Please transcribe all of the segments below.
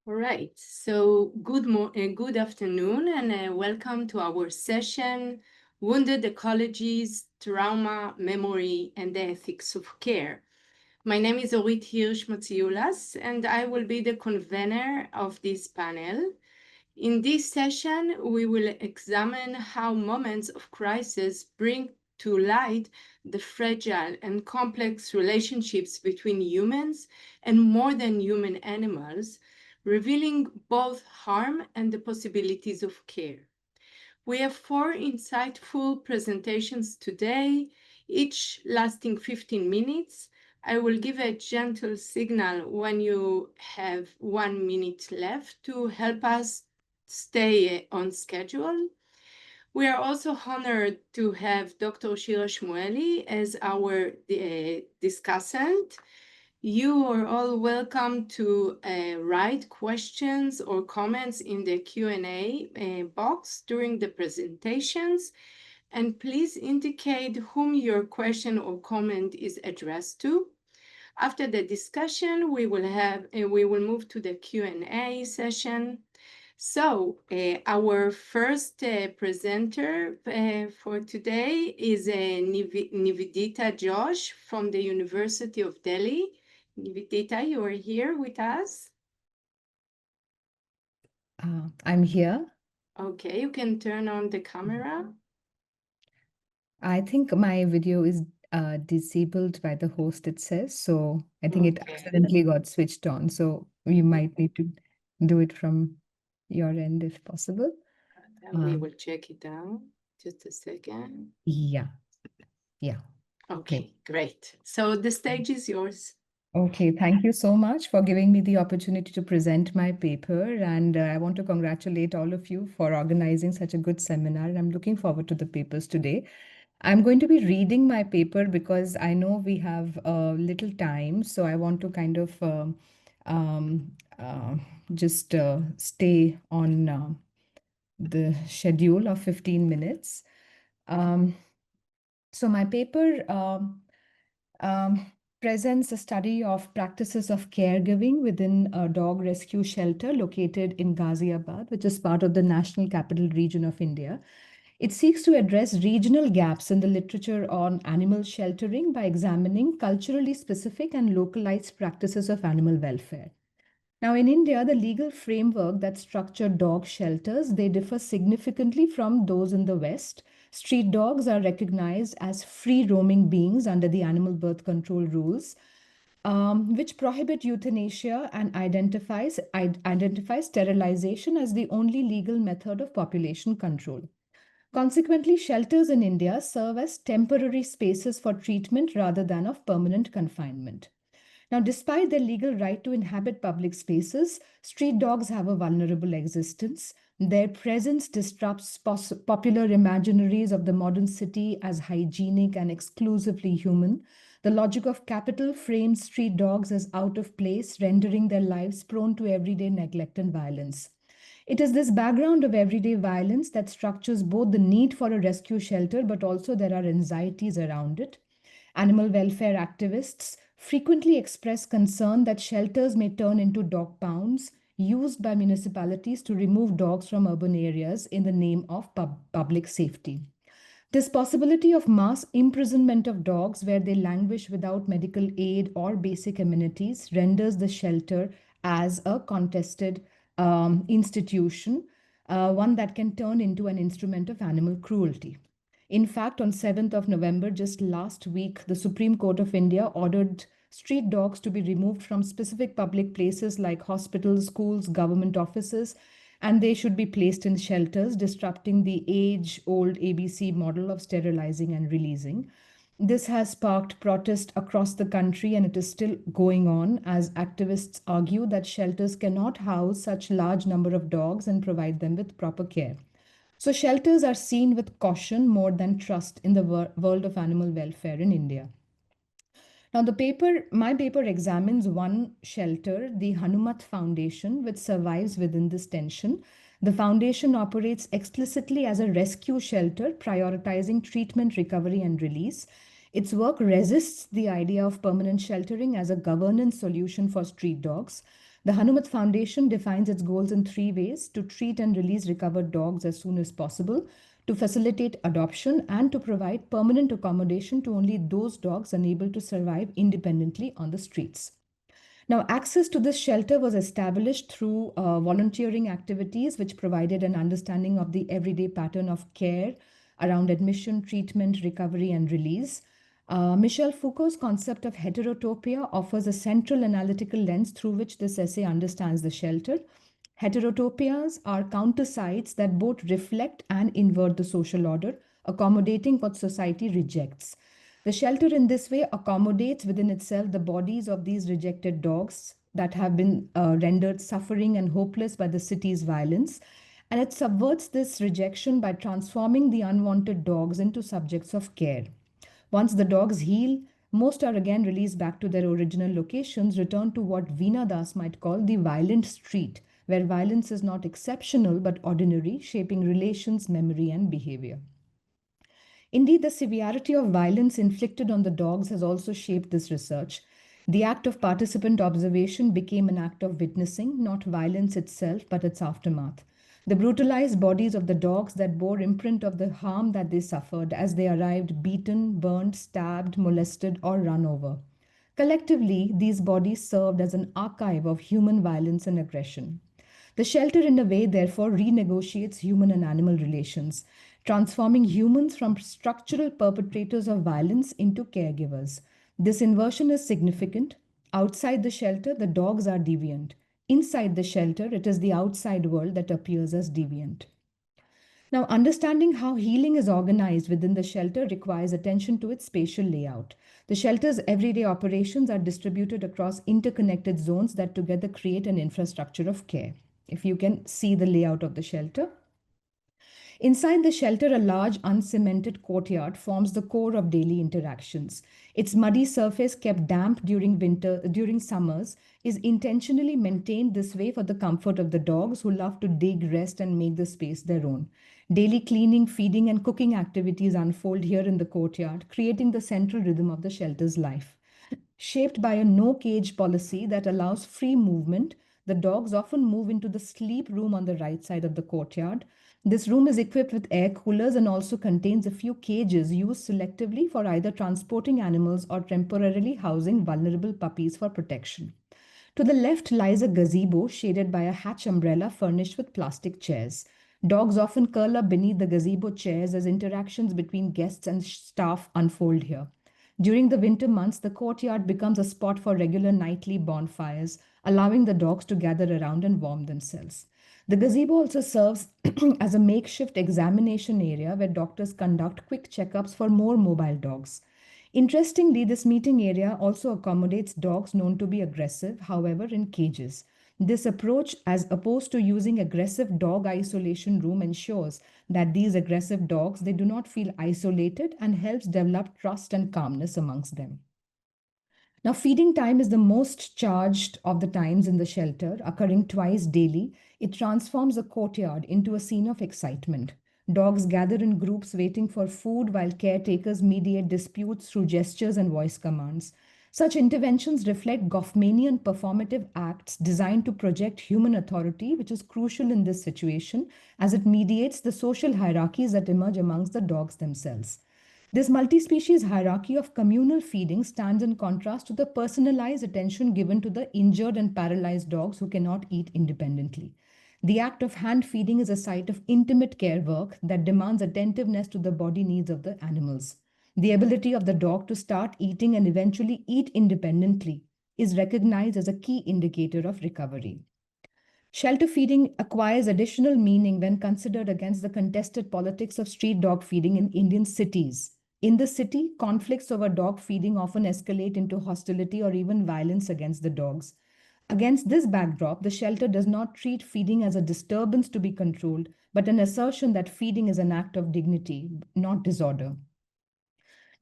All right, so good afternoon and welcome to our session, Wounded Ecologies, Trauma, Memory, and the Ethics of Care. My name is Orit Hirsch-Matsioulas, and I will be the convener of this panel. In this session, we will examine how moments of crisis bring to light the fragile and complex relationships between humans and more than human animals, revealing both harm and the possibilities of care. We have four insightful presentations today, each lasting 15 minutes. I will give a gentle signal when you have 1 minute left to help us stay on schedule. We are also honored to have Dr. Shira Shmuely as our discussant. You are all welcome to write questions or comments in the Q&A box during the presentations, and please indicate whom your question or comment is addressed to. After the discussion, we will move to the Q&A session. So our first presenter for today is Nivedita Ghosh from the University of Delhi. Nivedita, you are here with us. I'm here. Okay, you can turn on the camera. I think my video is disabled by the host, it says. So I think it accidentally got switched on. So we might need to do it from your end if possible. We will check it out. Just a second. Yeah. Okay, great. So the stage is yours. Okay, thank you so much for giving me the opportunity to present my paper. And I want to congratulate all of you for organizing such a good seminar. I'm looking forward to the papers today. I'm going to be reading my paper because I know we have little time. So I want to kind of um, uh, just stay on the schedule of 15 minutes. So my paper um, presents a study of practices of caregiving within a dog rescue shelter located in Ghaziabad, which is part of the National Capital Region of India. It seeks to address regional gaps in the literature on animal sheltering by examining culturally specific and localized practices of animal welfare. Now, in India, the legal framework that structured dog shelters, they differ significantly from those in the West. Street dogs are recognized as free roaming beings under the animal birth control rules, which prohibit euthanasia and identifies sterilization as the only legal method of population control. Consequently, shelters in India serve as temporary spaces for treatment rather than of permanent confinement. Now, despite their legal right to inhabit public spaces, street dogs have a vulnerable existence. Their presence disrupts popular imaginaries of the modern city as hygienic and exclusively human. The logic of capital frames street dogs as out of place, rendering their lives prone to everyday neglect and violence. It is this background of everyday violence that structures both the need for a rescue shelter, but also there are anxieties around it. Animal welfare activists frequently express concern that shelters may turn into dog pounds used by municipalities to remove dogs from urban areas in the name of public safety. This possibility of mass imprisonment of dogs where they languish without medical aid or basic amenities renders the shelter as a contested institution, one that can turn into an instrument of animal cruelty. In fact, on 7th of November, just last week, the Supreme Court of India ordered street dogs to be removed from specific public places like hospitals, schools, government offices, and they should be placed in shelters, disrupting the age-old ABC model of sterilizing and releasing. This has sparked protest across the country, and it is still going on as activists argue that shelters cannot house such large number of dogs and provide them with proper care. So shelters are seen with caution more than trust in the world of animal welfare in India. Now, my paper examines one shelter, the Hanumat Foundation, which survives within this tension. The foundation operates explicitly as a rescue shelter, prioritizing treatment, recovery, and release. Its work resists the idea of permanent sheltering as a governance solution for street dogs. The Hanumat Foundation defines its goals in three ways: to treat and release recovered dogs as soon as possible, to facilitate adoption, and to provide permanent accommodation to only those dogs unable to survive independently on the streets. Now, access to this shelter was established through volunteering activities, which provided an understanding of the everyday pattern of care around admission, treatment, recovery, and release. Michel Foucault's concept of heterotopia offers a central analytical lens through which this essay understands the shelter. Heterotopias are counter sites that both reflect and invert the social order, accommodating what society rejects. The shelter in this way accommodates within itself the bodies of these rejected dogs that have been rendered suffering and hopeless by the city's violence. And it subverts this rejection by transforming the unwanted dogs into subjects of care. Once the dogs heal, most are again released back to their original locations, return to what Veena Das might call the violent street, where violence is not exceptional but ordinary, shaping relations, memory, and behavior. Indeed, the severity of violence inflicted on the dogs has also shaped this research. The act of participant observation became an act of witnessing, not violence itself, but its aftermath. The brutalized bodies of the dogs that bore imprint of the harm that they suffered as they arrived beaten, burned, stabbed, molested, or run over. Collectively, these bodies served as an archive of human violence and aggression. The shelter, in a way, therefore, renegotiates human and animal relations, transforming humans from structural perpetrators of violence into caregivers. This inversion is significant. Outside the shelter, the dogs are deviant. Inside the shelter, it is the outside world that appears as deviant. Now, understanding how healing is organized within the shelter requires attention to its spatial layout. The shelter's everyday operations are distributed across interconnected zones that together create an infrastructure of care. If you can see the layout of the shelter. Inside the shelter, a large uncemented courtyard forms the core of daily interactions. Its muddy surface, kept damp during summers, is intentionally maintained this way for the comfort of the dogs who love to dig, rest, and make the space their own. Daily cleaning, feeding, and cooking activities unfold here in the courtyard, creating the central rhythm of the shelter's life. Shaped by a no cage policy that allows free movement, the dogs often move into the sleep room on the right side of the courtyard. This room is equipped with air coolers and also contains a few cages used selectively for either transporting animals or temporarily housing vulnerable puppies for protection. To the left lies a gazebo shaded by a hatch umbrella furnished with plastic chairs. Dogs often curl up beneath the gazebo chairs as interactions between guests and staff unfold here. During the winter months, the courtyard becomes a spot for regular nightly bonfires, allowing the dogs to gather around and warm themselves. The gazebo also serves as a makeshift examination area where doctors conduct quick checkups for more mobile dogs. Interestingly, this meeting area also accommodates dogs known to be aggressive, however, in cages. This approach, as opposed to using aggressive dog isolation room, ensures that these aggressive dogs, they do not feel isolated and helps develop trust and calmness amongst them. Now, feeding time is the most charged of the times in the shelter, occurring twice daily. It transforms the courtyard into a scene of excitement. Dogs gather in groups waiting for food while caretakers mediate disputes through gestures and voice commands. Such interventions reflect Goffmanian performative acts designed to project human authority, which is crucial in this situation as it mediates the social hierarchies that emerge amongst the dogs themselves. This multi-species hierarchy of communal feeding stands in contrast to the personalized attention given to the injured and paralyzed dogs who cannot eat independently. The act of hand feeding is a site of intimate care work that demands attentiveness to the body needs of the animals. The ability of the dog to start eating and eventually eat independently is recognized as a key indicator of recovery. Shelter feeding acquires additional meaning when considered against the contested politics of street dog feeding in Indian cities. In the city, conflicts over dog feeding often escalate into hostility or even violence against the dogs. Against this backdrop, the shelter does not treat feeding as a disturbance to be controlled, but an assertion that feeding is an act of dignity, not disorder.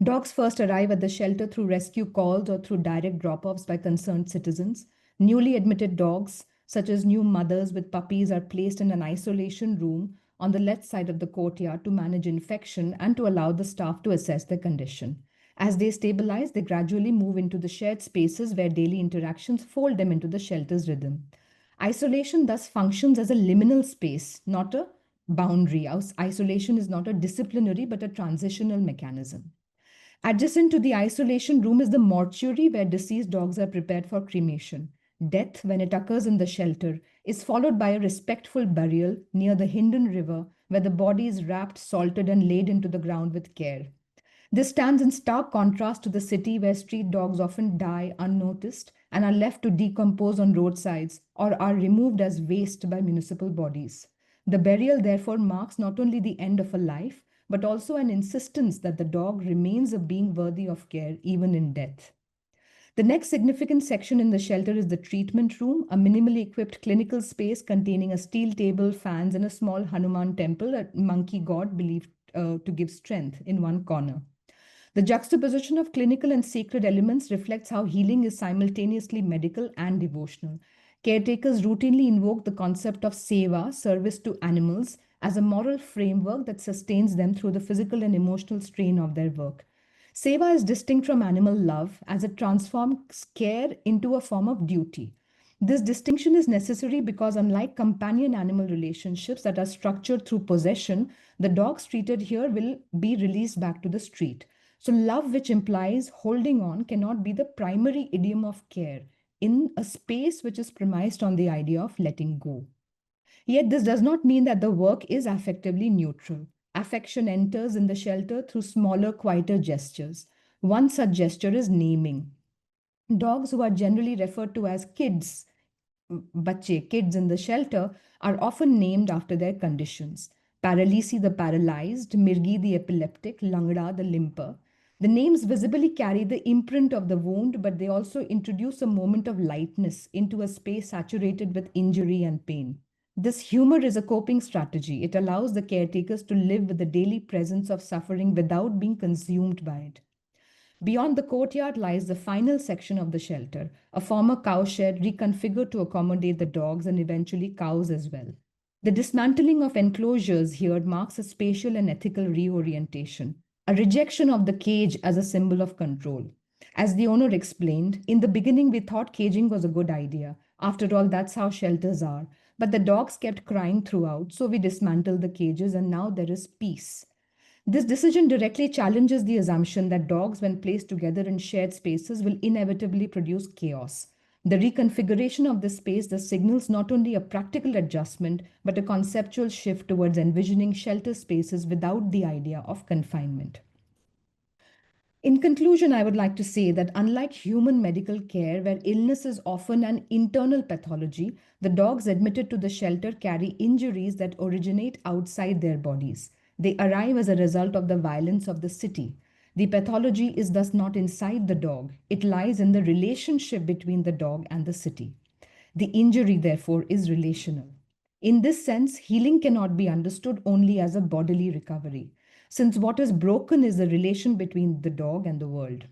Dogs first arrive at the shelter through rescue calls or through direct drop-offs by concerned citizens. Newly admitted dogs, such as new mothers with puppies, are placed in an isolation room on the left side of the courtyard to manage infection and to allow the staff to assess their condition. As they stabilize, they gradually move into the shared spaces where daily interactions fold them into the shelter's rhythm. Isolation thus functions as a liminal space, not a boundary. Isolation is not a disciplinary but a transitional mechanism. Adjacent to the isolation room is the mortuary where deceased dogs are prepared for cremation. Death, when it occurs in the shelter, is followed by a respectful burial near the Hindon River where the body is wrapped, salted, and laid into the ground with care. This stands in stark contrast to the city where street dogs often die unnoticed and are left to decompose on roadsides or are removed as waste by municipal bodies. The burial, therefore, marks not only the end of a life, but also an insistence that the dog remains a being worthy of care even in death. The next significant section in the shelter is the treatment room, a minimally equipped clinical space containing a steel table, fans, and a small Hanuman temple, a monkey god believed to give strength, in one corner. The juxtaposition of clinical and sacred elements reflects how healing is simultaneously medical and devotional. Caretakers routinely invoke the concept of seva, service to animals, as a moral framework that sustains them through the physical and emotional strain of their work. Seva is distinct from animal love as it transforms care into a form of duty. This distinction is necessary because, unlike companion animal relationships that are structured through possession, the dogs treated here will be released back to the street. So, love, which implies holding on, cannot be the primary idiom of care in a space which is premised on the idea of letting go. Yet, this does not mean that the work is affectively neutral. Affection enters in the shelter through smaller, quieter gestures. One such gesture is naming. Dogs, who are generally referred to as kids, bache, kids in the shelter, are often named after their conditions. Paralisi, the paralyzed, Mirgi, the epileptic, Langda, the limper. The names visibly carry the imprint of the wound, but they also introduce a moment of lightness into a space saturated with injury and pain. This humor is a coping strategy. It allows the caretakers to live with the daily presence of suffering without being consumed by it. Beyond the courtyard lies the final section of the shelter, a former cowshed reconfigured to accommodate the dogs and eventually cows as well. The dismantling of enclosures here marks a spatial and ethical reorientation, a rejection of the cage as a symbol of control. As the owner explained, in the beginning we thought caging was a good idea. After all, that's how shelters are. But the dogs kept crying throughout, so we dismantled the cages and now there is peace. This decision directly challenges the assumption that dogs, when placed together in shared spaces, will inevitably produce chaos. The reconfiguration of this space thus signals not only a practical adjustment, but a conceptual shift towards envisioning shelter spaces without the idea of confinement. In conclusion, I would like to say that unlike human medical care, where illness is often an internal pathology, the dogs admitted to the shelter carry injuries that originate outside their bodies. They arrive as a result of the violence of the city. The pathology is thus not inside the dog, it lies in the relationship between the dog and the city. The injury, therefore, is relational. In this sense, healing cannot be understood only as a bodily recovery, since what is broken is the relation between the dog and the world.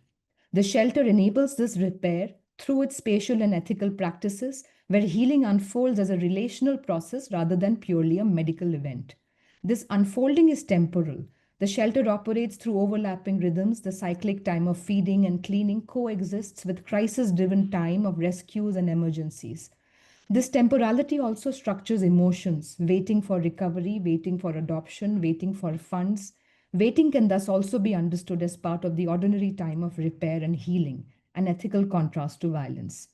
The shelter enables this repair through its spatial and ethical practices, where healing unfolds as a relational process rather than purely a medical event. This unfolding is temporal. The shelter operates through overlapping rhythms. The cyclic time of feeding and cleaning coexists with crisis driven time of rescues and emergencies. This temporality also structures emotions, waiting for recovery, waiting for adoption, waiting for funds. Waiting can thus also be understood as part of the ordinary time of repair and healing, an ethical contrast to violence.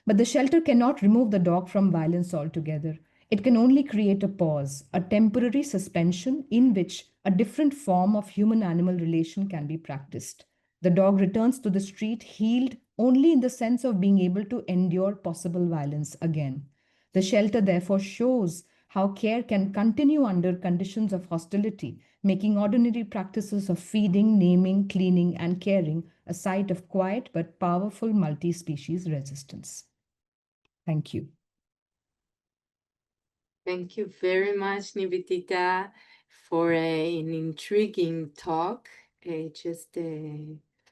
But the shelter cannot remove the dog from violence altogether. It can only create a pause, a temporary suspension in which a different form of human animal relation can be practiced. The dog returns to the street healed only in the sense of being able to endure possible violence again. The shelter therefore shows how care can continue under conditions of hostility, making ordinary practices of feeding, naming, cleaning, and caring a site of quiet but powerful multi species resistance. Thank you. Thank you very much, Nivedita, for an intriguing talk. Just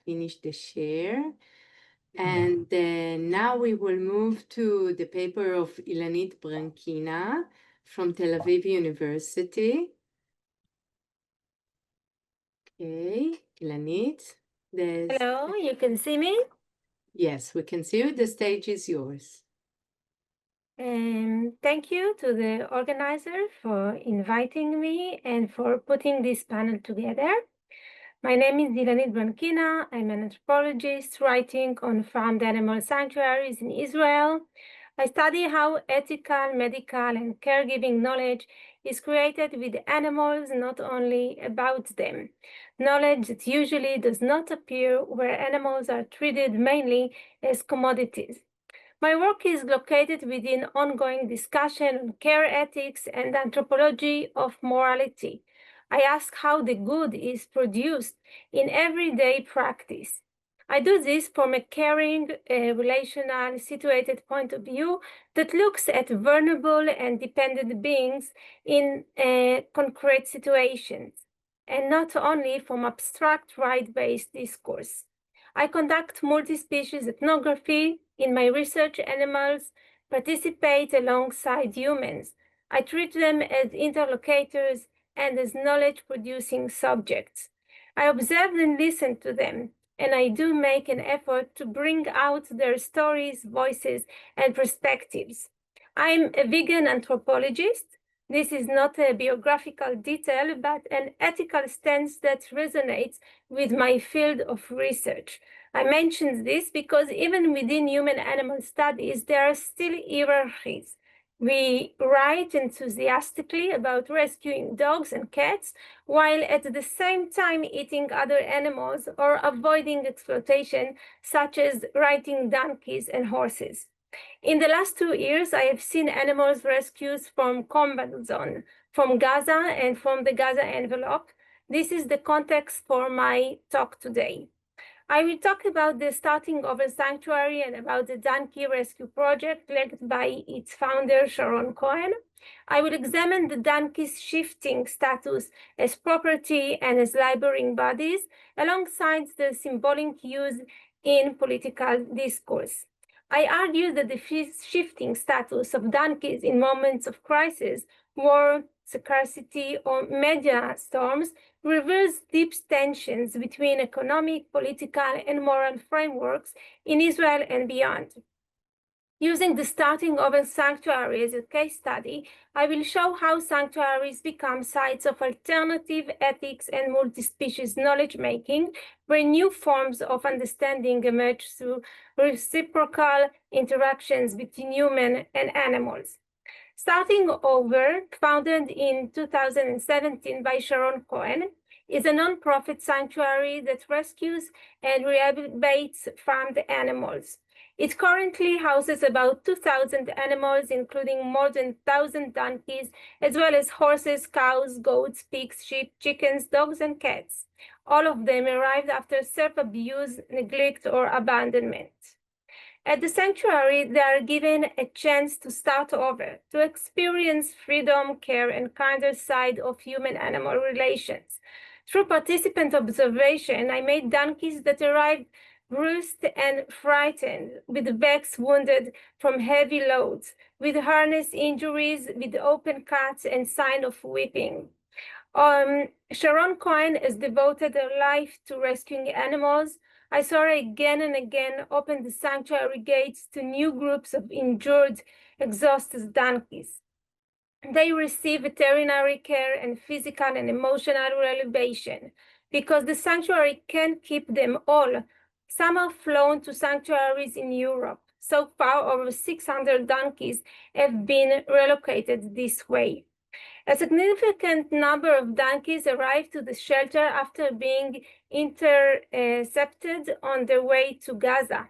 finished the share. And now we will move to the paper of Ilanit Branchina from Tel Aviv University. Okay, Ilanit. Hello, you can see me? Yes, we can see you. The stage is yours. Thank you to the organizer for inviting me and for putting this panel together. My name is Ilanit Branchina. I'm an anthropologist writing on farmed animal sanctuaries in Israel. I study how ethical, medical, and caregiving knowledge is created with animals, not only about them. Knowledge that usually does not appear where animals are treated mainly as commodities. My work is located within ongoing discussion on care ethics and anthropology of morality. I ask how the good is produced in everyday practice. I do this from a caring, relational, situated point of view that looks at vulnerable and dependent beings in concrete situations, and not only from abstract right-based discourse. I conduct multi-species ethnography. In my research, animals participate alongside humans. I treat them as interlocutors and as knowledge-producing subjects. I observe and listen to them, and I do make an effort to bring out their stories, voices, and perspectives. I'm a vegan anthropologist. This is not a biographical detail, but an ethical stance that resonates with my field of research. I mention this because even within human-animal studies, there are still hierarchies. We write enthusiastically about rescuing dogs and cats, while at the same time eating other animals or avoiding exploitation, such as riding donkeys and horses. In the last 2 years, I have seen animals rescues from combat zone, from Gaza and from the Gaza envelope. This is the context for my talk today. I will talk about the starting of a sanctuary and about the donkey rescue project led by its founder, Sharon Cohen. I will examine the donkeys' shifting status as property and as laboring bodies, alongside the symbolic use in political discourse. I argue that the shifting status of donkeys in moments of crisis, war, scarcity, or media storms reveals deep tensions between economic, political, and moral frameworks in Israel and beyond. Using the starting of a sanctuary as a case study, I will show how sanctuaries become sites of alternative ethics and multi-species knowledge-making, where new forms of understanding emerge through reciprocal interactions between human and animals. Starting Over, founded in 2017 by Sharon Cohen, is a nonprofit sanctuary that rescues and rehabilitates farmed animals. It currently houses about 2,000 animals, including more than 1,000 donkeys, as well as horses, cows, goats, pigs, sheep, chickens, dogs, and cats. All of them arrived after self-abuse, neglect, or abandonment. At the sanctuary, they are given a chance to start over, to experience freedom, care, and kinder side of human-animal relations. Through participant observation, I made donkeys that arrived bruised and frightened, with backs wounded from heavy loads, with harness injuries, with open cuts and sign of weeping. Sharon Cohen has devoted her life to rescuing animals. I saw her again and again open the sanctuary gates to new groups of injured, exhausted donkeys. They receive veterinary care and physical and emotional rehabilitation because the sanctuary can't keep them all. Some are flown to sanctuaries in Europe. So far, over 600 donkeys have been relocated this way. A significant number of donkeys arrived to the shelter after being intercepted on their way to Gaza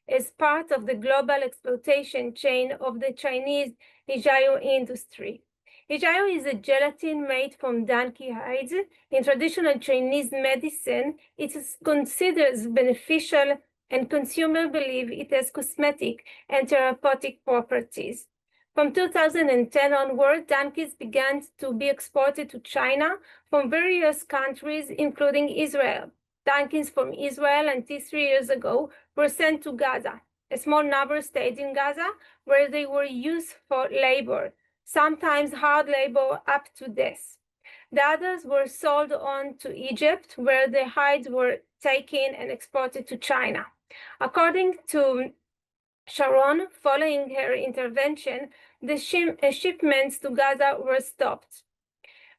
as part of the global exploitation chain of the Chinese Hijayo industry. Hijayo is a gelatin made from donkey hides. In traditional Chinese medicine, it is considered beneficial, and consumers believe it has cosmetic and therapeutic properties. From 2010 onward, donkeys began to be exported to China from various countries, including Israel. Donkeys from Israel until 3 years ago were sent to Gaza. A small number stayed in Gaza, where they were used for labor, sometimes hard labor up to death. The others were sold on to Egypt, where the hides were taken and exported to China. According to Sharon, following her intervention, the shipments to Gaza were stopped.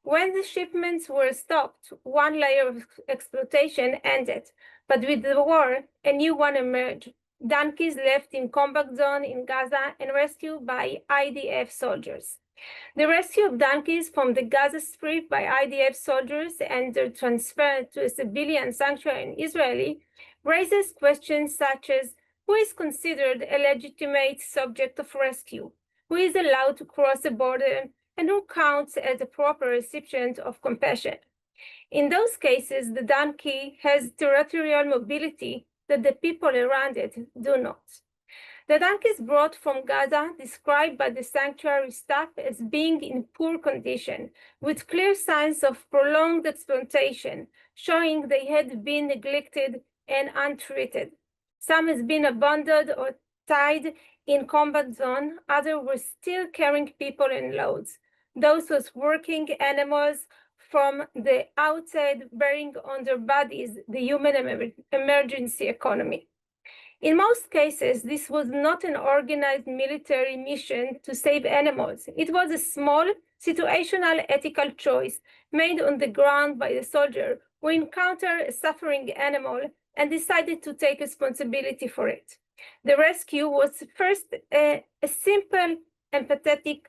When the shipments were stopped, one layer of exploitation ended, but with the war, a new one emerged. Donkeys left in combat zone in Gaza and rescued by IDF soldiers. The rescue of donkeys from the Gaza Strip by IDF soldiers and their transfer to a civilian sanctuary in Israel raises questions such as who is considered a legitimate subject of rescue, who is allowed to cross the border, and who counts as a proper recipient of compassion. In those cases, the donkey has territorial mobility that the people around it do not. The donkeys brought from Gaza, described by the sanctuary staff as being in poor condition, with clear signs of prolonged exploitation, showing they had been neglected and untreated. Some has been abandoned or tied in combat zone, others were still carrying people and loads. Those was working animals from the outside, bearing on their bodies the human emergency economy. In most cases, this was not an organized military mission to save animals. It was a small, situational ethical choice made on the ground by the soldier who encountered a suffering animal and decided to take responsibility for it. The rescue was first a simple, empathic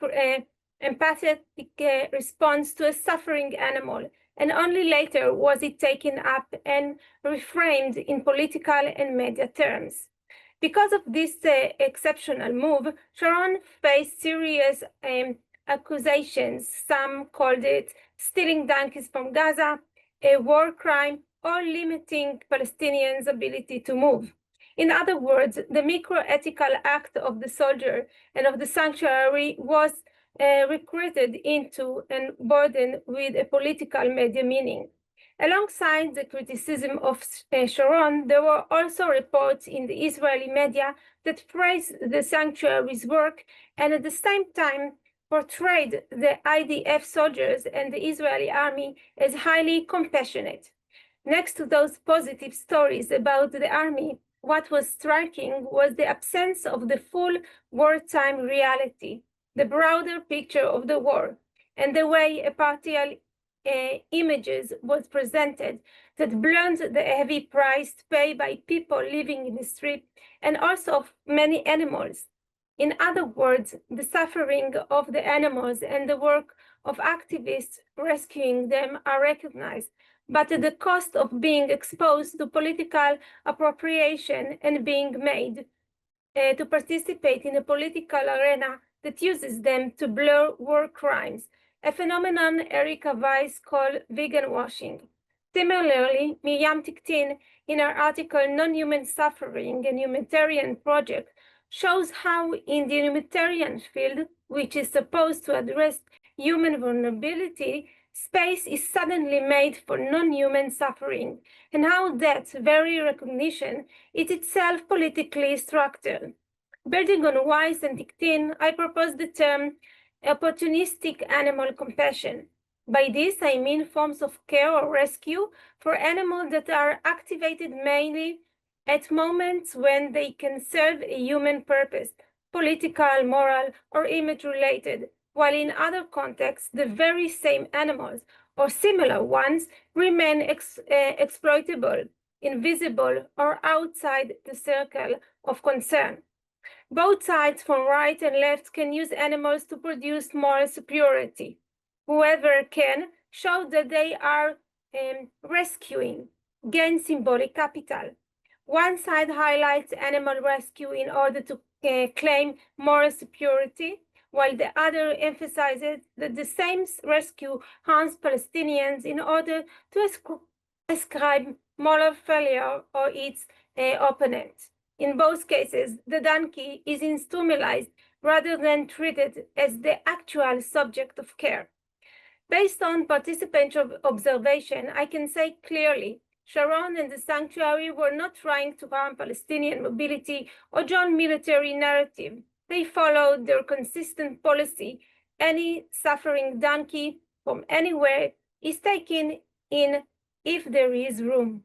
response to a suffering animal, and only later was it taken up and reframed in political and media terms. Because of this exceptional move, Sharon faced serious accusations. Some called it stealing donkeys from Gaza, a war crime, or limiting Palestinians' ability to move. In other words, the micro-ethical act of the soldier and of the sanctuary was recruited into and burdened with a political media meaning. Alongside the criticism of Sharon, there were also reports in the Israeli media that praised the sanctuary's work and at the same time portrayed the IDF soldiers and the Israeli army as highly compassionate. Next to those positive stories about the army, what was striking was the absence of the full wartime reality, the broader picture of the war, and the way a partial images was presented that blurred the heavy price paid by people living in the street and also of many animals. In other words, the suffering of the animals and the work of activists rescuing them are recognized, but at the cost of being exposed to political appropriation and being made to participate in a political arena that uses them to blur war crimes, a phenomenon Erga Weiss called vegan washing. Similarly, Miriam Tiktin, in her article Non-Human Suffering, a Humanitarian Project, shows how in the humanitarian field, which is supposed to address human vulnerability, space is suddenly made for non-human suffering, and how that very recognition is itself politically structured. Building on Weiss and Tiktin, I propose the term opportunistic animal compassion. By this, I mean forms of care or rescue for animals that are activated mainly at moments when they can serve a human purpose, political, moral, or image-related, while in other contexts, the very same animals or similar ones remain exploitable, invisible, or outside the circle of concern. Both sides, from right and left, can use animals to produce moral superiority. Whoever can show that they are rescuing, gain symbolic capital. One side highlights animal rescue in order to claim moral superiority, while the other emphasizes that the same rescue harms Palestinians in order to ascribe moral failure or its opponent. In both cases, the donkey is instrumentalized rather than treated as the actual subject of care. Based on participant observation, I can say clearly, Sharon and the sanctuary were not trying to harm Palestinian mobility or join military narrative. They followed their consistent policy. Any suffering donkey from anywhere is taken in if there is room.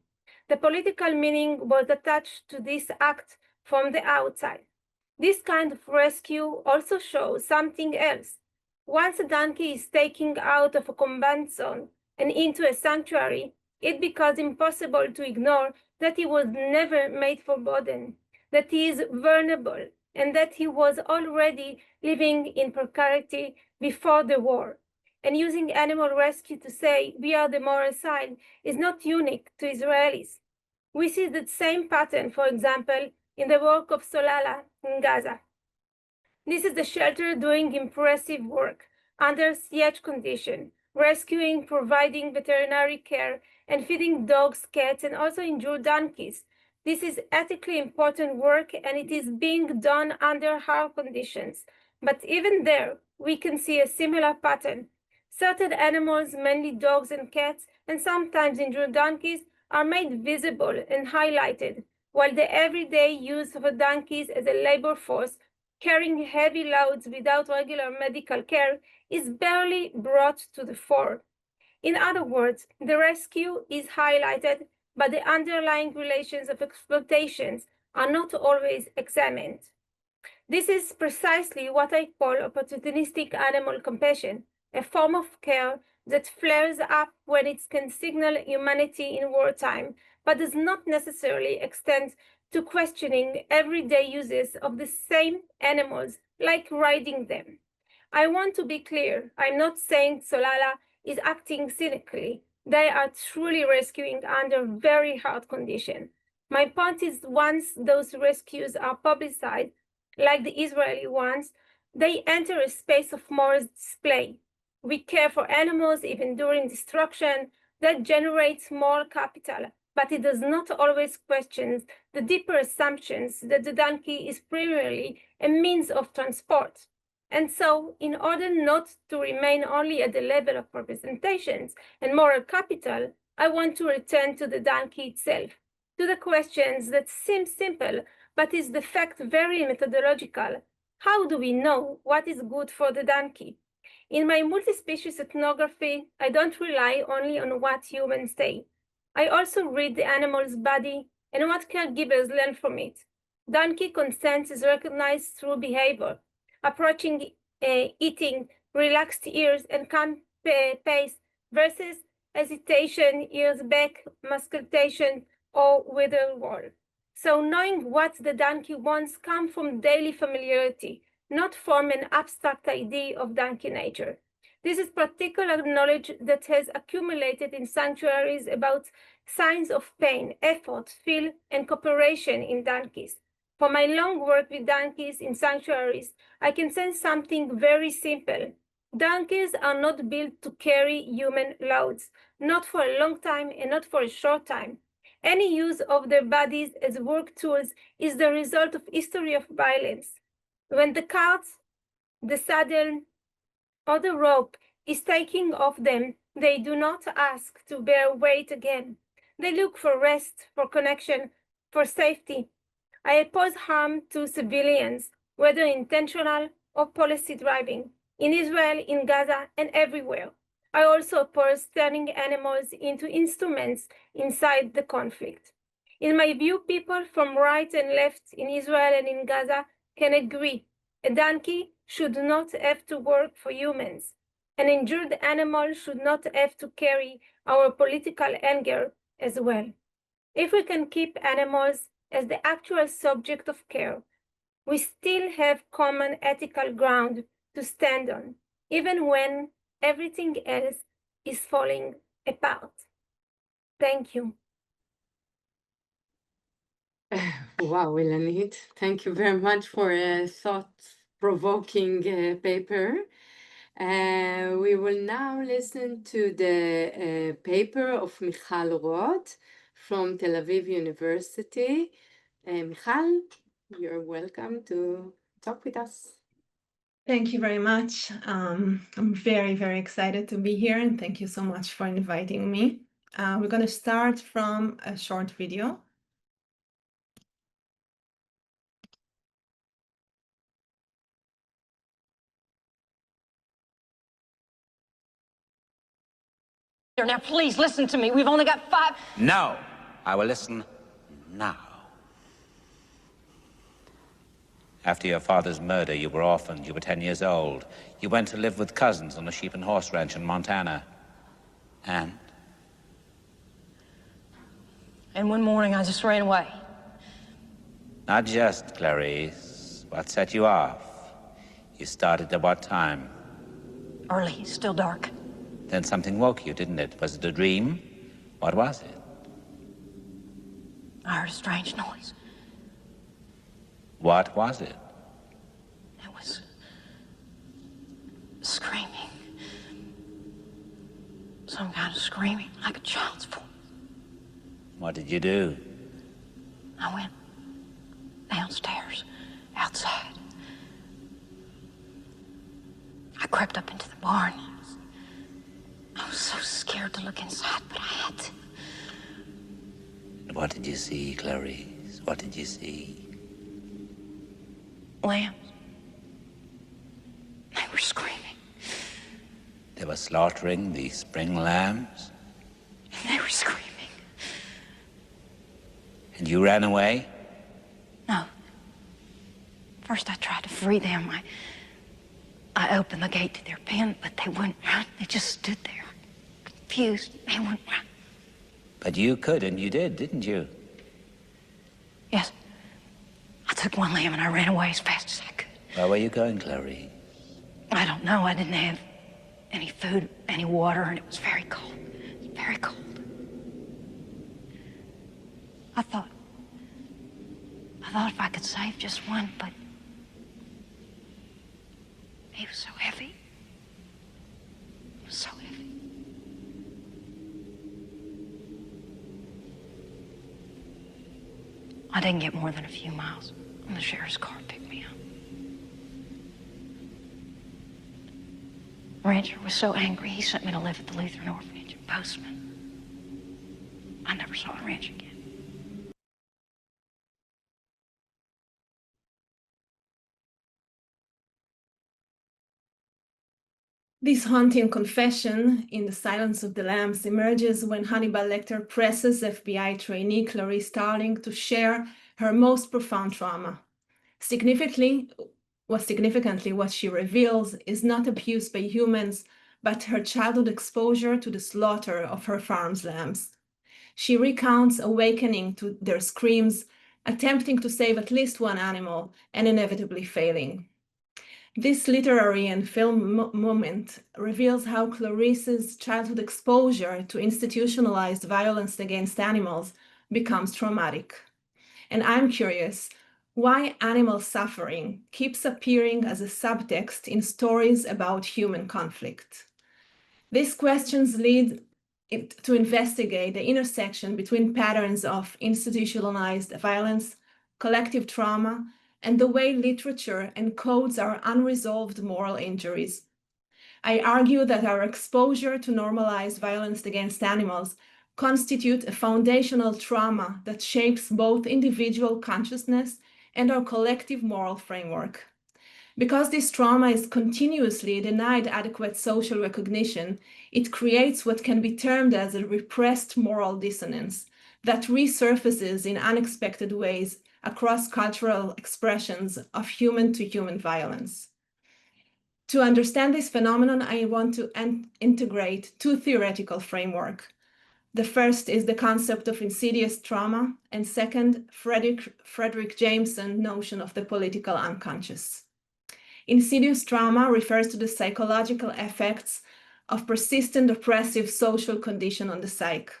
The political meaning was attached to this act from the outside. This kind of rescue also shows something else. Once a donkey is taken out of a combat zone and into a sanctuary, it becomes impossible to ignore that he was never made for burden, that he is vulnerable, and that he was already living in precarity before the war. And using animal rescue to say we are the moral side is not unique to Israelis. We see the same pattern, for example, in the work of Solala in Gaza. This is the shelter doing impressive work under siege condition, rescuing, providing veterinary care, and feeding dogs, cats, and also injured donkeys. This is ethically important work, and it is being done under hard conditions. But even there, we can see a similar pattern. Certain animals, mainly dogs and cats, and sometimes injured donkeys, are made visible and highlighted, while the everyday use of donkeys as a labor force carrying heavy loads without regular medical care is barely brought to the fore. In other words, the rescue is highlighted, but the underlying relations of exploitations are not always examined. This is precisely what I call opportunistic animal compassion, a form of care that flares up when it can signal humanity in wartime, but does not necessarily extend to questioning everyday uses of the same animals, like riding them. I want to be clear, I'm not saying Solala is acting cynically. They are truly rescuing under very hard conditions. My point is once those rescues are publicized, like the Israeli ones, they enter a space of moral display. We care for animals even during destruction. That generates more capital, but it does not always question the deeper assumptions that the donkey is primarily a means of transport. And so, in order not to remain only at the level of representations and moral capital, I want to return to the donkey itself, to the questions that seem simple, but is the fact very methodological. How do we know what is good for the donkey? In my multi-species ethnography, I don't rely only on what humans say. I also read the animal's body and what caregivers learn from it. Donkey consent is recognized through behavior, approaching, eating, relaxed ears, and calm pace versus hesitation, ears back, musculation, or withdrawal. So knowing what the donkey wants comes from daily familiarity, not from an abstract idea of donkey nature. This is particular knowledge that has accumulated in sanctuaries about signs of pain, effort, feel, and cooperation in donkeys. For my long work with donkeys in sanctuaries, I can sense something very simple. Donkeys are not built to carry human loads, not for a long time and not for a short time. Any use of their bodies as work tools is the result of history of violence. When the cart, the saddle, or the rope is taking off them, they do not ask to bear weight again. They look for rest, for connection, for safety. I oppose harm to civilians, whether intentional or policy driving, in Israel, in Gaza, and everywhere. I also oppose turning animals into instruments inside the conflict. In my view, people from right and left in Israel and in Gaza can agree a donkey should not have to work for humans. An injured animal should not have to carry our political anger as well. If we can keep animals as the actual subject of care, we still have common ethical ground to stand on, even when everything else is falling apart. Thank you. Wow, Ilanit, thank you very much for a thought-provoking paper. We will now listen to the paper of Michal Roth from Tel Aviv University. Michal, you're welcome to talk with us. Thank you very much. I'm very, very excited to be here, and thank you so much for inviting me. We're going to start from a short video. Moderator, now please listen to me. We've only got 5... No, I will listen now. After your father's murder, you were orphaned. You were 10 years old. You went to live with cousins on a sheep and horse ranch in Montana. And one morning, I just ran away. not just, Clarice. What set you off? You started at what time? Early, still dark. Then something woke you, didn't it? Was it a dream? What was it? I heard a strange noise. What was it? It was screaming. Some kind of screaming, like a child's voice. What did you do? I went downstairs, outside. I crept up into the barn. I was so scared to look inside, but I had to. What did you see, Clarice? What did you see? Lambs. They were screaming. They were slaughtering the spring lambs? They were screaming. And you ran away? No. First I tried to free them. I opened the gate to their pen, but they wouldn't run. They just stood there, confused. They wouldn't run. But you could, and you did, didn't you? Yes. I took one lamb and I ran away as fast as I could. Where were you going, Clarice? I don't know. I didn't have any food, any water, and it was very cold. It was very cold. I thought if I could save just one, but he was so heavy. It was so heavy. I didn't get more than a few miles when the sheriff's car picked me up. Rancher was so angry, he sent me to live at the Lutheran orphanage in Postman. I never saw a ranch again. This haunting confession in The Silence of the Lambs emerges when Hannibal Lecter presses FBI trainee Clarice Starling to share her most profound trauma. Significantly, what she reveals is not abuse by humans, but her childhood exposure to the slaughter of her farm's lambs. She recounts awakening to their screams, attempting to save at least one animal, and inevitably failing. This literary and film moment reveals how Clarice's childhood exposure to institutionalized violence against animals becomes traumatic. And I'm curious why animal suffering keeps appearing as a subtext in stories about human conflict. These questions lead to investigate the intersection between patterns of institutionalized violence, collective trauma, and the way literature encodes our unresolved moral injuries. I argue that our exposure to normalized violence against animals constitute a foundational trauma that shapes both individual consciousness and our collective moral framework. Because this trauma is continuously denied adequate social recognition, it creates what can be termed as a repressed moral dissonance that resurfaces in unexpected ways across cultural expressions of human-to-human violence. To understand this phenomenon, I want to integrate two theoretical frameworks. The first is the concept of insidious trauma, and second, Frederick Jameson's notion of the political unconscious. Insidious trauma refers to the psychological effects of persistent oppressive social condition on the psyche.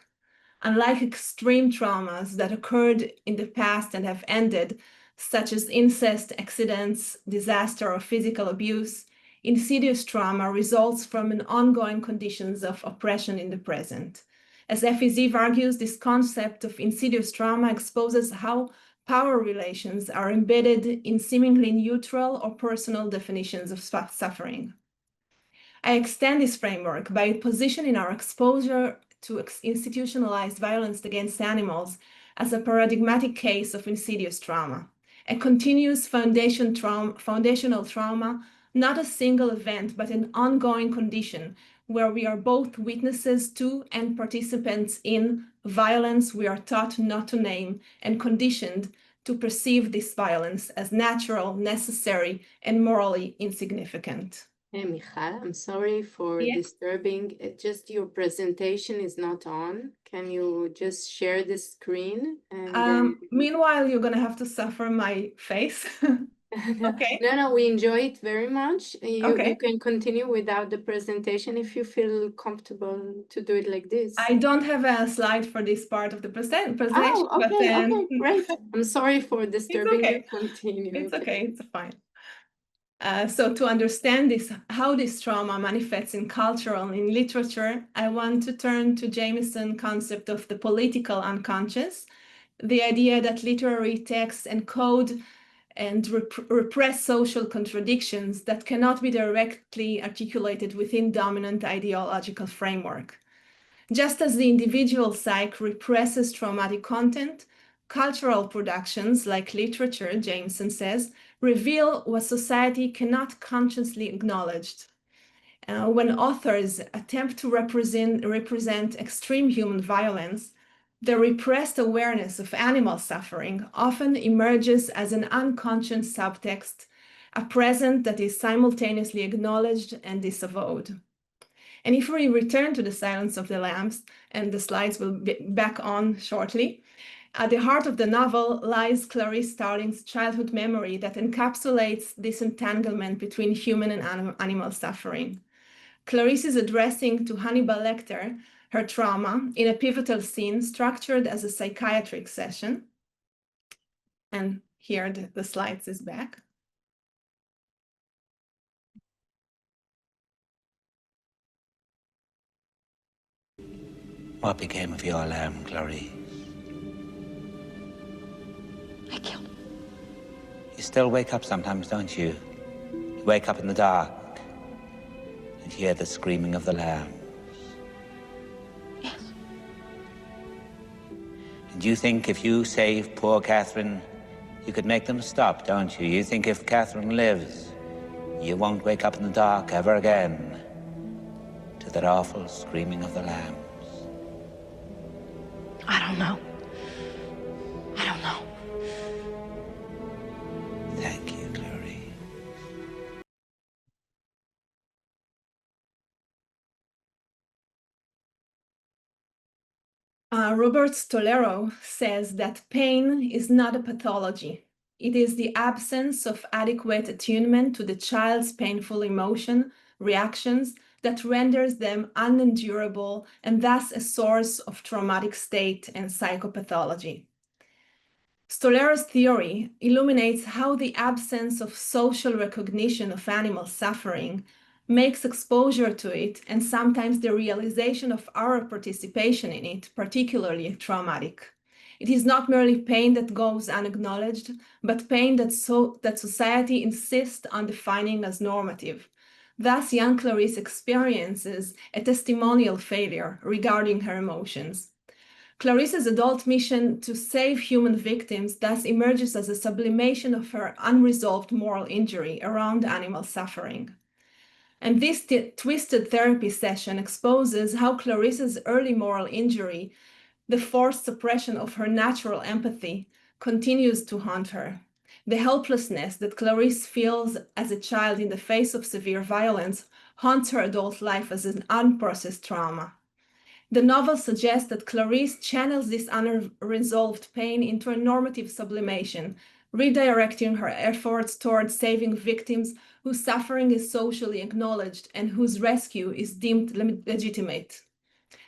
Unlike extreme traumas that occurred in the past and have ended, such as incest, accidents, disaster, or physical abuse, insidious trauma results from an ongoing conditions of oppression in the present. As Effie Ziv argues, this concept of insidious trauma exposes how power relations are embedded in seemingly neutral or personal definitions of suffering. I extend this framework by positioning our exposure to institutionalized violence against animals as a paradigmatic case of insidious trauma, a continuous foundational trauma, not a single event, but an ongoing condition where we are both witnesses to and participants in violence we are taught not to name and conditioned to perceive this violence as natural, necessary, and morally insignificant. Hey, Michal, I'm sorry for disturbing. Just your presentation is not on. Can you just share the screen? And meanwhile, you're going to have to suffer my face. Okay. No, we enjoy it very much. Okay. You can continue without the presentation if you feel comfortable to do it like this. I don't have a slide for this part of the presentation. Oh, okay, okay, great. I'm sorry for disturbing you. Okay. Continue. It's okay, it's fine. So to understand how this trauma manifests in culture and in literature, I want to turn to Jameson's concept of the political unconscious, the idea that literary texts encode and repress social contradictions that cannot be directly articulated within dominant ideological framework. Just as the individual psyche represses traumatic content, cultural productions like literature, Jameson says, reveal what society cannot consciously acknowledge. When authors attempt to represent extreme human violence, the repressed awareness of animal suffering often emerges as an unconscious subtext, a present that is simultaneously acknowledged and disavowed. And if we return to the Silence of the Lambs, and the slides will be back on shortly, at the heart of the novel lies Clarice Starling's childhood memory that encapsulates this entanglement between human and animal suffering. Clarice is addressing to Hannibal Lecter her trauma in a pivotal scene structured as a psychiatric session. And here the slides is back. What became of your lamb, Clarice? I killed him. You still wake up sometimes, don't you? You wake up in the dark and hear the screaming of the lambs. Yes. And you think if you save poor Catherine, you could make them stop, don't you? You think if Catherine lives, you won't wake up in the dark ever again to that awful screaming of the lambs. I don't know. I don't know. Thank you, Clarice. Robert Stolero says that pain is not a pathology. It is the absence of adequate attunement to the child's painful emotion, reactions, that renders them unendurable and thus a source of traumatic state and psychopathology. Stolero's theory illuminates how the absence of social recognition of animal suffering makes exposure to it and sometimes the realization of our participation in it particularly traumatic. It is not merely pain that goes unacknowledged, but pain that society insists on defining as normative. Thus, young Clarice experiences a testimonial failure regarding her emotions. Clarice's adult mission to save human victims thus emerges as a sublimation of her unresolved moral injury around animal suffering. And this twisted therapy session exposes how Clarice's early moral injury, the forced suppression of her natural empathy, continues to haunt her. The helplessness that Clarice feels as a child in the face of severe violence haunts her adult life as an unprocessed trauma. The novel suggests that Clarice channels this unresolved pain into a normative sublimation, redirecting her efforts towards saving victims whose suffering is socially acknowledged and whose rescue is deemed legitimate.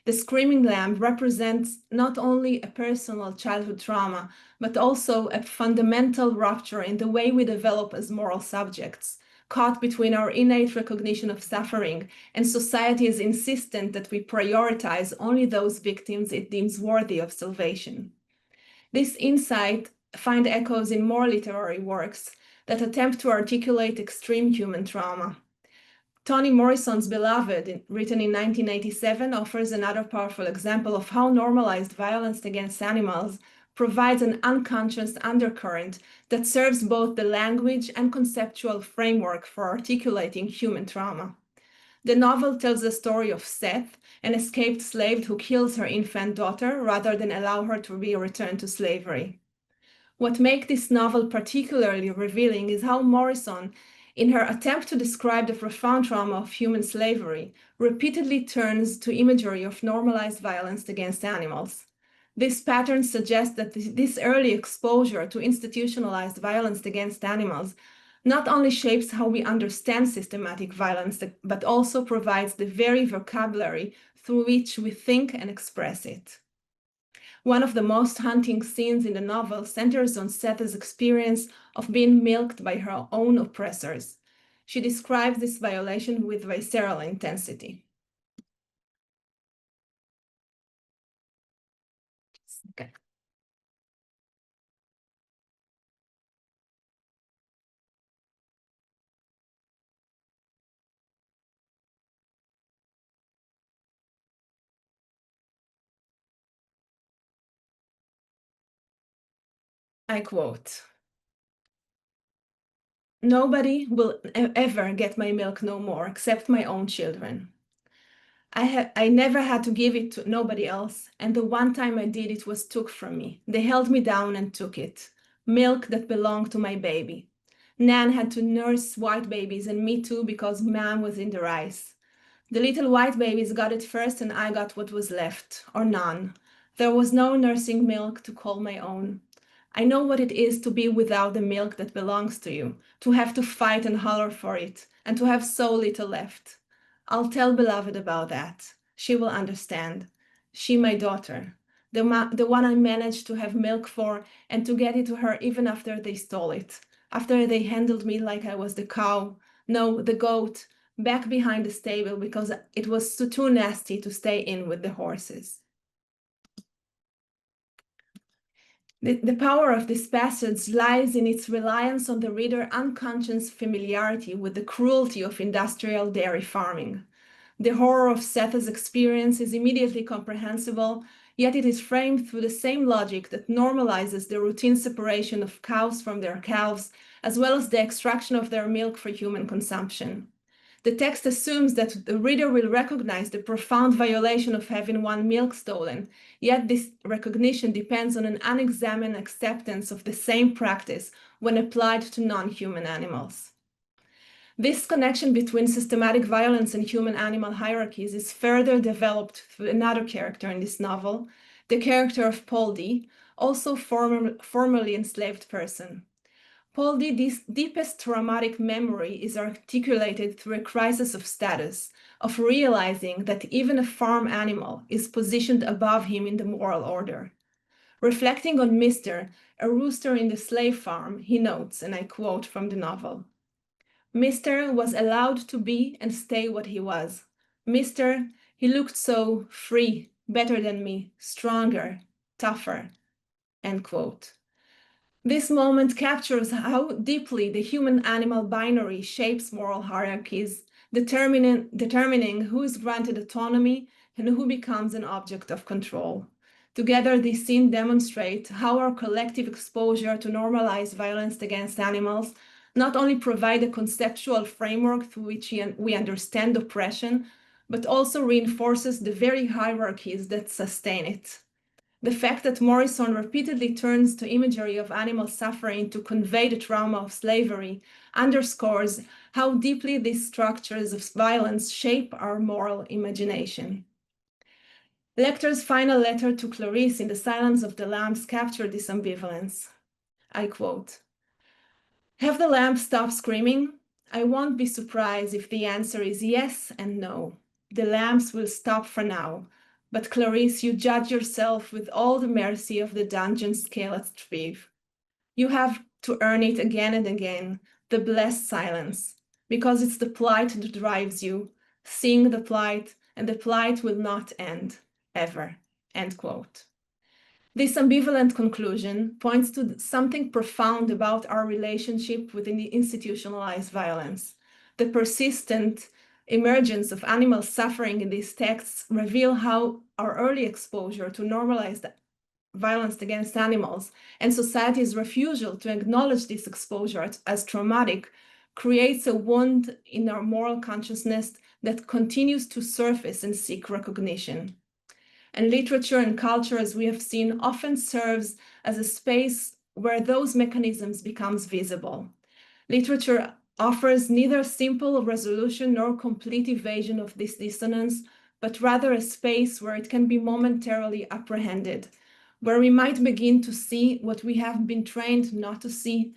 The Screaming Lamb represents not only a personal childhood trauma, but also a fundamental rupture in the way we develop as moral subjects, caught between our innate recognition of suffering and society's insistence that we prioritize only those victims it deems worthy of salvation. This insight finds echoes in more literary works that attempt to articulate extreme human trauma. Toni Morrison's Beloved, written in 1987, offers another powerful example of how normalized violence against animals provides an unconscious undercurrent that serves both the language and conceptual framework for articulating human trauma. The novel tells the story of Seth, an escaped slave who kills her infant daughter rather than allow her to be returned to slavery. What makes this novel particularly revealing is how Morrison, in her attempt to describe the profound trauma of human slavery, repeatedly turns to imagery of normalized violence against animals. This pattern suggests that this early exposure to institutionalized violence against animals not only shapes how we understand systematic violence, but also provides the very vocabulary through which we think and express it. One of the most haunting scenes in the novel centers on Seth's experience of being milked by her own oppressors. She describes this violation with visceral intensity. Okay. I quote, "Nobody will ever get my milk no more except my own children. I never had to give it to nobody else, and the one time I did, it was took from me. They held me down and took it. Milk that belonged to my baby. Nan had to nurse white babies and me too because Mam was in the rice. The little white babies got it first and I got what was left, or none. There was no nursing milk to call my own. I know what it is to be without the milk that belongs to you, to have to fight and holler for it, and to have so little left. I'll tell Beloved about that. She will understand. She, my daughter, the one I managed to have milk for and to get it to her even after they stole it, after they handled me like I was the cow, no, the goat, back behind the stable because it was too nasty to stay in with the horses." The power of this passage lies in its reliance on the reader's unconscious familiarity with the cruelty of industrial dairy farming. The horror of Seth's experience is immediately comprehensible, yet it is framed through the same logic that normalizes the routine separation of cows from their calves, as well as the extraction of their milk for human consumption. The text assumes that the reader will recognize the profound violation of having one's milk stolen, yet this recognition depends on an unexamined acceptance of the same practice when applied to non-human animals. This connection between systematic violence and human-animal hierarchies is further developed through another character in this novel, the character of Paul D., also formerly enslaved person. Paul D's deepest traumatic memory is articulated through a crisis of status, of realizing that even a farm animal is positioned above him in the moral order. Reflecting on Mr., a rooster in the slave farm, he notes, and I quote from the novel, "Mr. was allowed to be and stay what he was. Mr. He looked so free, better than me, stronger, tougher," end quote. This moment captures how deeply the human-animal binary shapes moral hierarchies, determining who is granted autonomy and who becomes an object of control. Together, these scenes demonstrate how our collective exposure to normalized violence against animals not only provide a conceptual framework through which we understand oppression, but also reinforces the very hierarchies that sustain it. The fact that Morrison repeatedly turns to imagery of animal suffering to convey the trauma of slavery underscores how deeply these structures of violence shape our moral imagination. Lecter's final letter to Clarice in The Silence of the Lambs captured this ambivalence. I quote, "Have the lambs stopped screaming? I won't be surprised if the answer is yes and no. The lambs will stop for now. But Clarice, you judge yourself with all the mercy of the dungeon scale at Aviv. You have to earn it again and again, the blessed silence, because it's the plight that drives you. Sing the plight, and the plight will not end, ever," end quote. This ambivalent conclusion points to something profound about our relationship with the institutionalized violence. The persistent emergence of animal suffering in these texts reveal how our early exposure to normalized violence against animals and society's refusal to acknowledge this exposure as traumatic creates a wound in our moral consciousness that continues to surface and seek recognition. And literature and culture, as we have seen, often serves as a space where those mechanisms becomes visible. Literature offers neither simple resolution nor complete evasion of this dissonance, but rather a space where it can be momentarily apprehended, where we might begin to see what we have been trained not to see,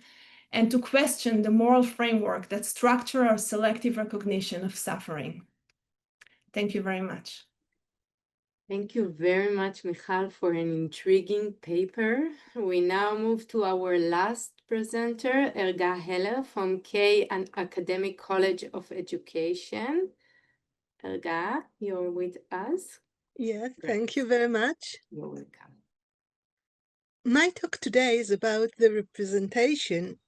and to question the moral framework that structure our selective recognition of suffering. Thank you very much. Thank you very much, Michal, for an intriguing paper. We now move to our last presenter, Erga Heller from Kaye and Academic College of Education. Erga, you're with us. Yes, Great. thank you very much. You're welcome. My talk today is about the representation,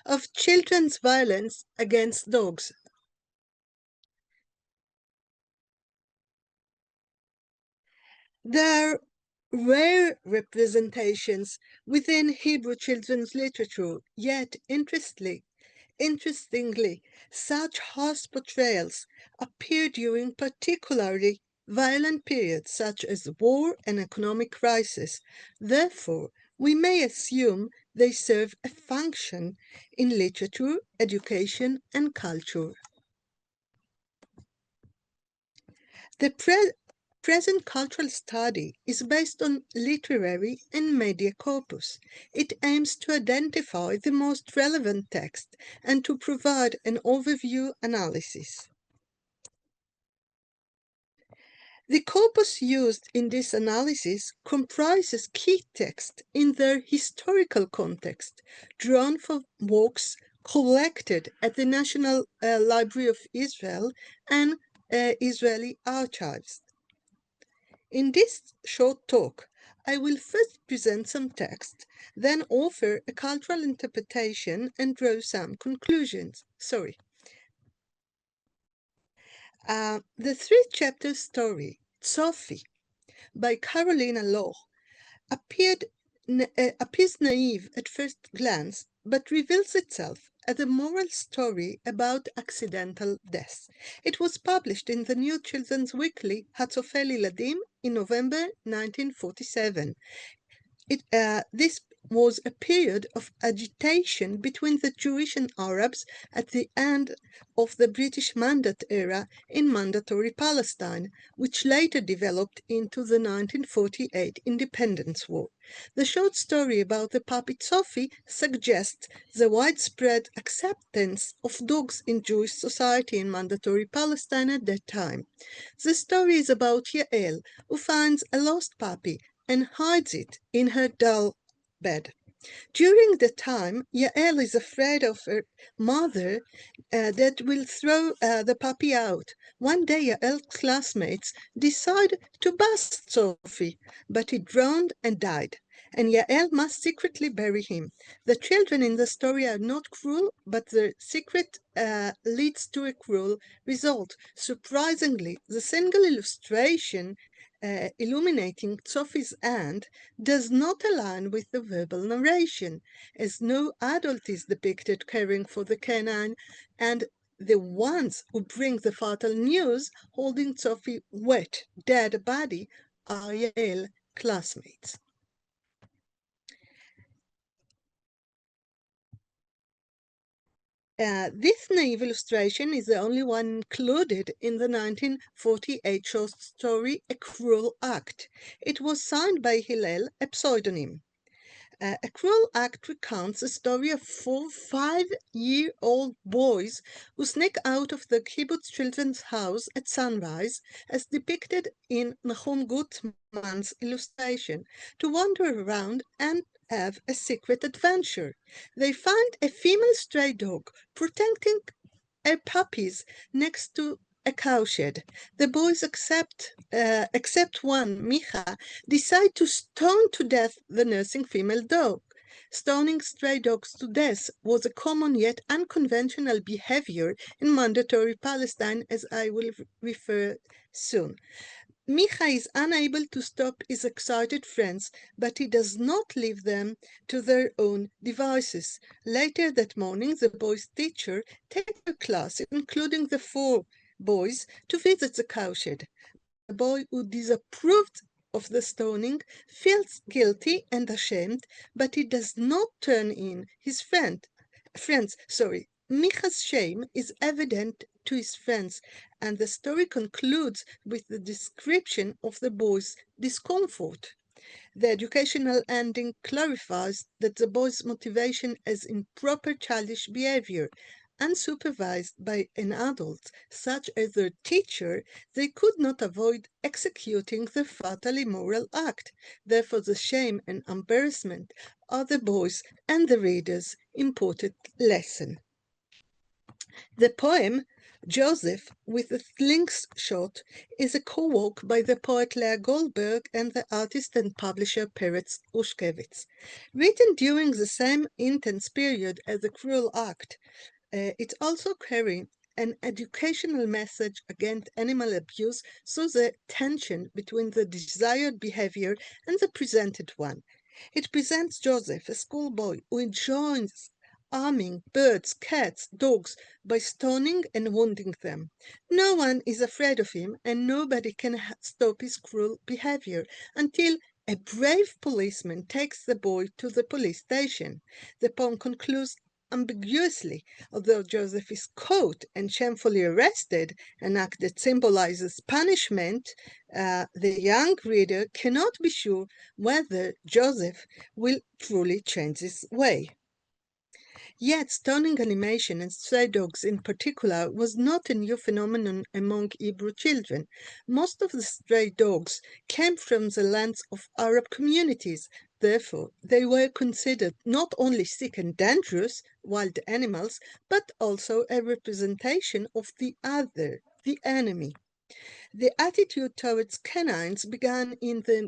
of children's violence against dogs. There are rare representations within Hebrew children's literature, yet interestingly, such harsh portrayals appear during particularly violent periods such as war and economic crisis. Therefore, we may assume they serve a function in literature, education, and culture. The present cultural study is based on literary and media corpus. It aims to identify the most relevant text and to provide an overview analysis. The corpus used in this analysis comprises key texts in their historical context, drawn from works collected at the National Library of Israel and Israeli archives. In this short talk, I will first present some text, then offer a cultural interpretation and draw some conclusions. The three-chapter story, Sophie, by Carolina Law, appears naive at first glance, but reveals itself as a moral story about accidental death. It was published in the New Children's Weekly, Hatzofel Iladim, in November 1947. This was a period of agitation between the Jewish and Arabs at the end of the British Mandate era in Mandatory Palestine, which later developed into the 1948 Independence War. The short story about the puppet Sophie suggests the widespread acceptance of dogs in Jewish society in Mandatory Palestine at that time. The story is about Yael, who finds a lost puppy and hides it in her doll bed. During the time, Yael is afraid of her mother that will throw the puppy out. One day, Yael's classmates decide to bust Sophie, but he drowned and died, and Yael must secretly bury him. The children in the story are not cruel, but the secret leads to a cruel result. Surprisingly, the single illustration illuminating Sophie's end does not align with the verbal narration, as no adult is depicted caring for the canine, and the ones who bring the fatal news holding Sophie's wet, dead body are Yael's classmates. This naive illustration is the only one included in the 1948 short story A Cruel Act. It was signed by Hillel, a pseudonym. A Cruel Act recounts the story of 4 5-year-old boys who sneak out of the kibbutz children's house at sunrise, as depicted in Nahum Gutman's illustration, to wander around and have a secret adventure. They find a female stray dog protecting her puppies next to a cowshed. The boys, except one, Micha, decide to stone to death the nursing female dog. Stoning stray dogs to death was a common yet unconventional behavior in Mandatory Palestine, as I will refer soon. Micha is unable to stop his excited friends, but he does not leave them to their own devices. Later that morning, the boys' teacher takes the class, including the 4 boys, to visit the cowshed. The boy who disapproved of the stoning feels guilty and ashamed, but he does not turn in his friends. Micha's shame is evident to his friends, and the story concludes with the description of the boy's discomfort. The educational ending clarifies that the boy's motivation is improper childish behavior. Unsupervised by an adult, such as their teacher, they could not avoid executing the fatal immoral act. Therefore, the shame and embarrassment are the boys' and the reader's important lesson. The poem Joseph with a slingshot is a co-work by the poet Leah Goldberg and the artist and publisher Peretz Ushkevitz. Written during the same intense period as the cruel act, it also carries an educational message against animal abuse through the tension between the desired behavior and the presented one. It presents Joseph, a schoolboy who enjoys arming birds, cats, dogs by stoning and wounding them. No one is afraid of him, and nobody can stop his cruel behavior until a brave policeman takes the boy to the police station. The poem concludes ambiguously. Although Joseph is caught and shamefully arrested, an act that symbolizes punishment, the young reader cannot be sure whether Joseph will truly change his way. Yet stoning animation, and stray dogs in particular, was not a new phenomenon among Hebrew children. Most of the stray dogs came from the lands of Arab communities. Therefore, they were considered not only sick and dangerous wild animals, but also a representation of the other, the enemy. The attitude towards canines began in the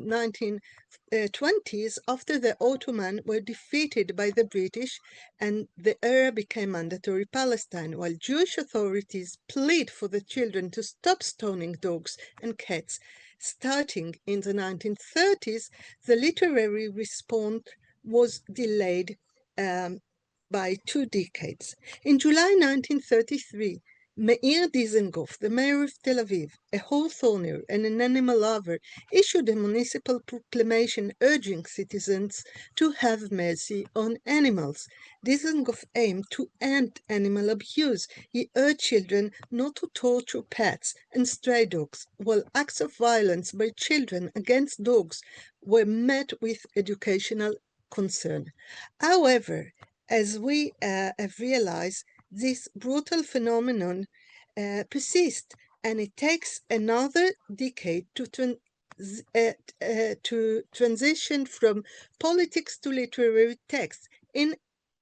1920s after the Ottomans were defeated by the British and the era became mandatory Palestine, while Jewish authorities plead for the children to stop stoning dogs and cats. Starting in the 1930s, the literary response was delayed by 2 decades. In July 1933, Meir Dizengoff, the mayor of Tel Aviv, a Hawthorner and an animal lover, issued a municipal proclamation urging citizens to have mercy on animals. Dizengoff aimed to end animal abuse. He urged children not to torture pets and stray dogs, while acts of violence by children against dogs were met with educational concern. However, as we have realized, this brutal phenomenon persists, and it takes another decade to transition from politics to literary texts,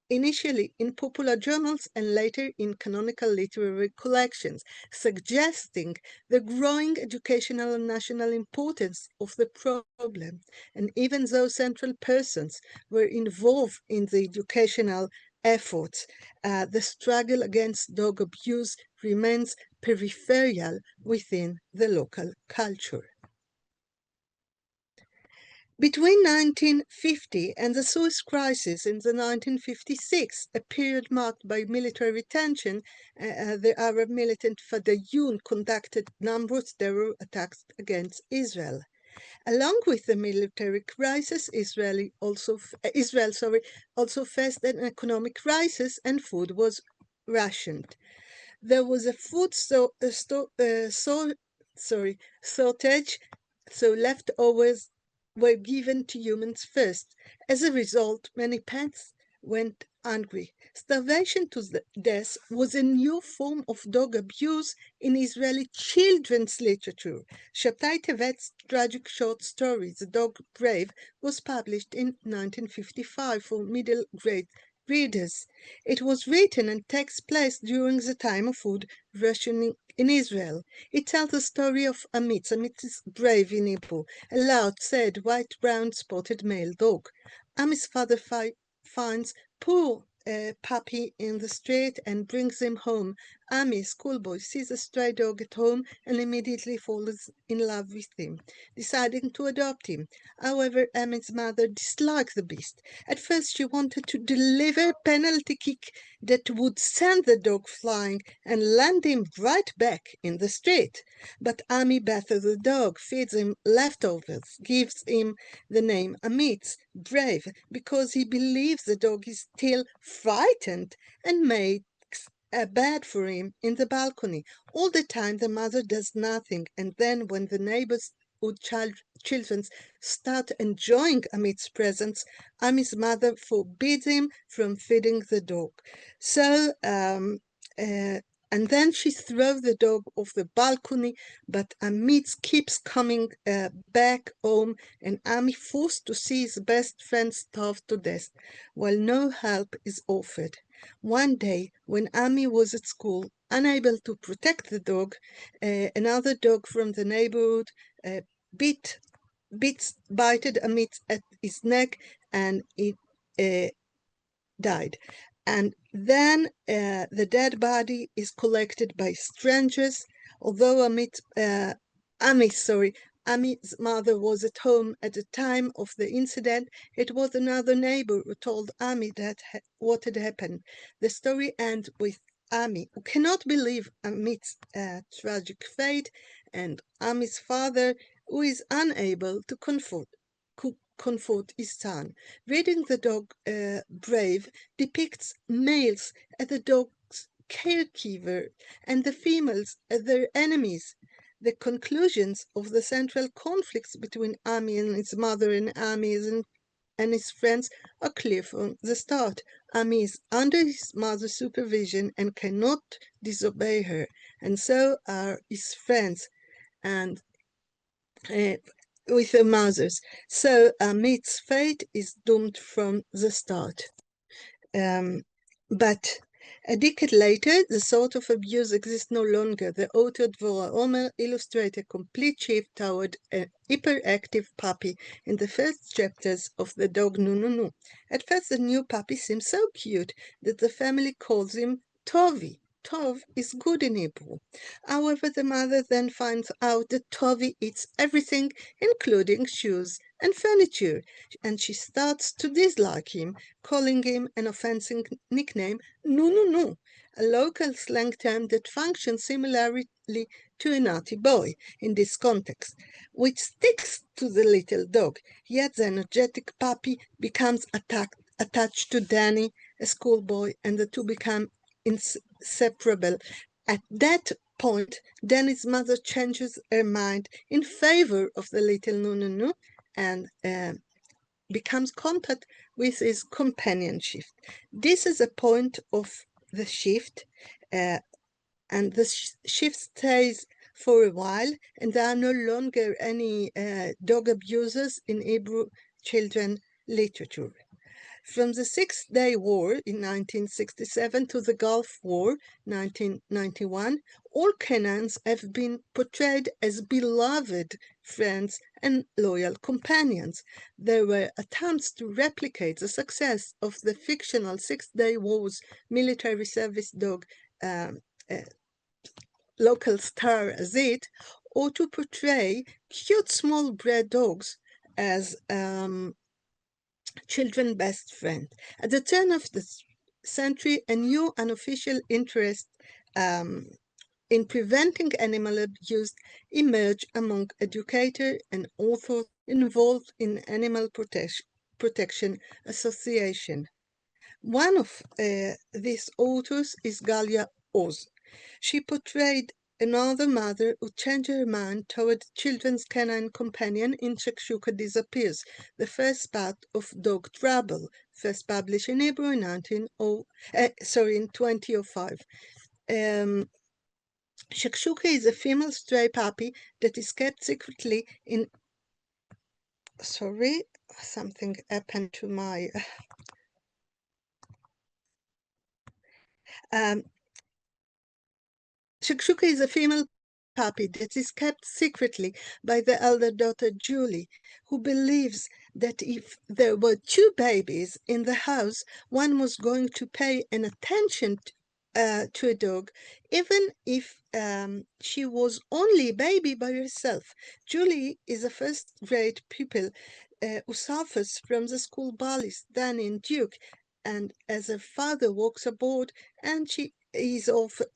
initially in popular journals and later in canonical literary collections, suggesting the growing educational and national importance of the problem. And even though central persons were involved in the educational efforts, the struggle against dog abuse remains peripheral within the local culture. Between 1950 and the Suez Crisis in the 1956, a period marked by military tension, the Arab militant Fadayun conducted numerous terror attacks against Israel. Along with the military crisis, Israel also faced an economic crisis, and food was rationed. There was a food shortage, so leftovers were given to humans first. As a result, many pets went hungry. Starvation to death was a new form of dog abuse in Israeli children's literature. Shabtai Tevet's tragic short story, The Dog Brave, was published in 1955 for middle grade readers. It was written and takes place during the time of food rationing in Israel. It tells the story of Amit. Amit is brave in Hebrew, a loud, sad, white-brown spotted male dog. Amit's father finds poor puppy in the street and brings him home Ami, schoolboy, sees a stray dog at home and immediately falls in love with him, deciding to adopt him. However, Ami's mother disliked the beast. At first, she wanted to deliver a penalty kick that would send the dog flying and land him right back in the street. But Ami bathers the dog, feeds him leftovers, gives him the name Amit, brave, because he believes the dog is still frightened, and makes a bed for him in the balcony. All the time the mother does nothing, and then when the neighbors children start enjoying Amit's presence, Ami's mother forbids him from feeding the dog. So and then she throws the dog off the balcony, but Amit keeps coming back home, and Ami forced to see his best friend starve to death, while no help is offered. One day, when Ami was at school, unable to protect the dog, another dog from the neighborhood bited Amit at his neck, and it died. And then the dead body is collected by strangers. Although Ami's mother was at home at the time of the incident, it was another neighbor who told Ami what had happened. The story ends with Ami, who cannot believe Amit's tragic fate, and Ami's father, who is unable to comfort his son. Reading the dog Brave depicts males as the dog's caregiver and the females as their enemies. The conclusions of the central conflicts between Ami and his mother and Ami and his friends are clear from the start. Ami is under his mother's supervision and cannot disobey her, and so are his friends and with the mothers. So Amit's fate is doomed from the start. But a decade later, the sort of abuse exists no longer. The author Dvorah Omer illustrates a complete shift toward a hyperactive puppy in the first chapters of The Dog Nu. At first, the new puppy seems so cute that the family calls him Tovi. Tov is good in Hebrew. However, the mother then finds out that Tovi eats everything, including shoes and furniture, and she starts to dislike him, calling him an offensive nickname, Nu, a local slang term that functions similarly to a naughty boy in this context, which sticks to the little dog. Yet the energetic puppy becomes attached to Danny, a schoolboy, and the two become inseparable. At that point, Danny's mother changes her mind in favor of the little Nu and becomes content with his companionship. This is a point of the shift, and the shift stays for a while, and there are no longer any dog abusers in Hebrew children literature. From the Six-Day War in 1967 to the Gulf War 1991, all Canaans have been portrayed as beloved friends and loyal companions. There were attempts to replicate the success of the fictional Six-Day War's military service dog, local star Azit, or to portray cute small bred dogs as children's best friend. At the turn of the century, a new unofficial interest in preventing animal abuse emerged among educators and authors involved in animal protection association. One of these authors is Galia Oz. She portrayed another mother who changed her mind toward children's canine companion in Shakshuka Disappears, the first part of Dog Trouble, first published in Hebrew in 2005. Shakshuka is a female stray puppy that is kept secretly in... Sorry, something happened to my... Shakshuka is a female puppy that is kept secretly by the elder daughter Julie, who believes that if there were two babies in the house, one was going to pay an attention to a dog, even if she was only a baby by herself. Julie is a first-grade pupil who suffers from the school bullies Danny and Duke, and as her father walks aboard, and she is often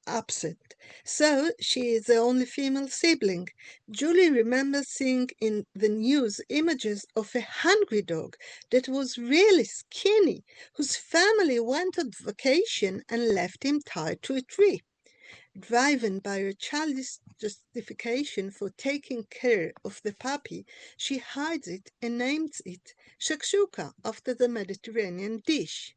absent. So she is the only female sibling. Julie remembers seeing in the news images of a hungry dog that was really skinny, whose family went on vacation and left him tied to a tree. Driven by her childish justification for taking care of the puppy, she hides it and names it shakshuka after the Mediterranean dish.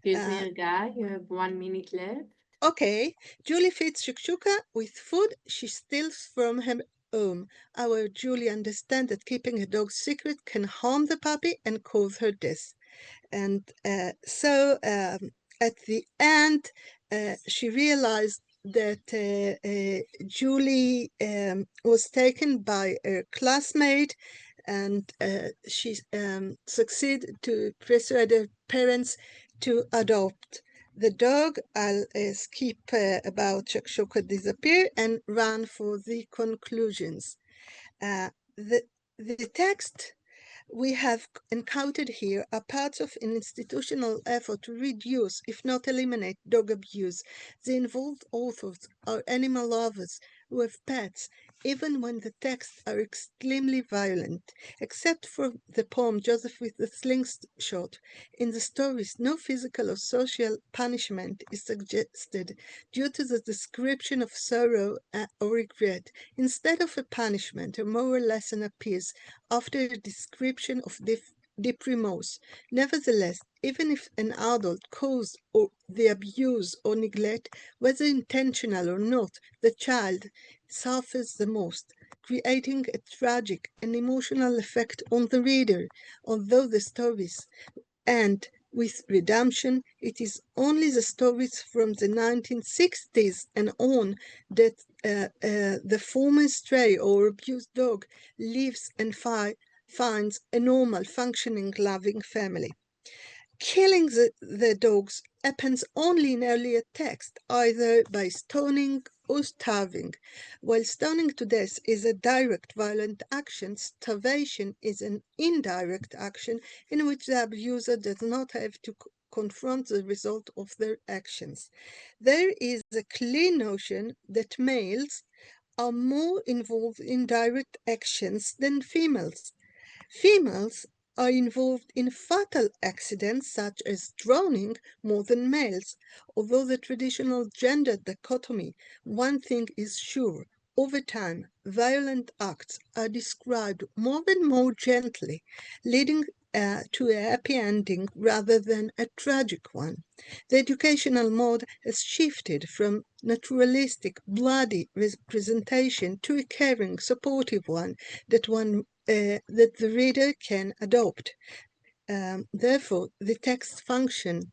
Excuse me, Erga, you have 1 minute left. Okay, Julie feeds shakshuka with food she steals from her home. Our Julie understands that keeping a dog's secret can harm the puppy and cause her death. And so at the end, she realized that Julie was taken by her classmate, and she succeeded to persuade her parents to adopt the dog. I'll skip about Shakshuka disappear and run for the conclusions. The text we have encountered here are parts of an institutional effort to reduce, if not eliminate, dog abuse. The involved authors are animal lovers who have pets, even when the texts are extremely violent. Except for the poem Joseph with the Slingshot, in the stories no physical or social punishment is suggested due to the description of sorrow or regret. Instead of a punishment, a moral lesson appears after a description of deep remorse. Nevertheless, even if an adult caused the abuse or neglect, whether intentional or not, the child suffers the most, creating a tragic and emotional effect on the reader. Although the stories end with redemption, it is only the stories from the 1960s and on that the former stray or abused dog lives and finds a normal, functioning, loving family. Killing the dogs happens only in earlier text, either by stoning or starving. While stoning to death is a direct violent action, starvation is an indirect action in which the abuser does not have to confront the result of their actions. There is a clear notion that males are more involved in direct actions than females. Females are involved in fatal accidents such as drowning more than males. Although the traditional gender dichotomy, one thing is sure: over time, violent acts are described more and more gently, leading to a happy ending rather than a tragic one. The educational mode has shifted from naturalistic, bloody representation to a caring, supportive one that the reader can adopt. Therefore, the text function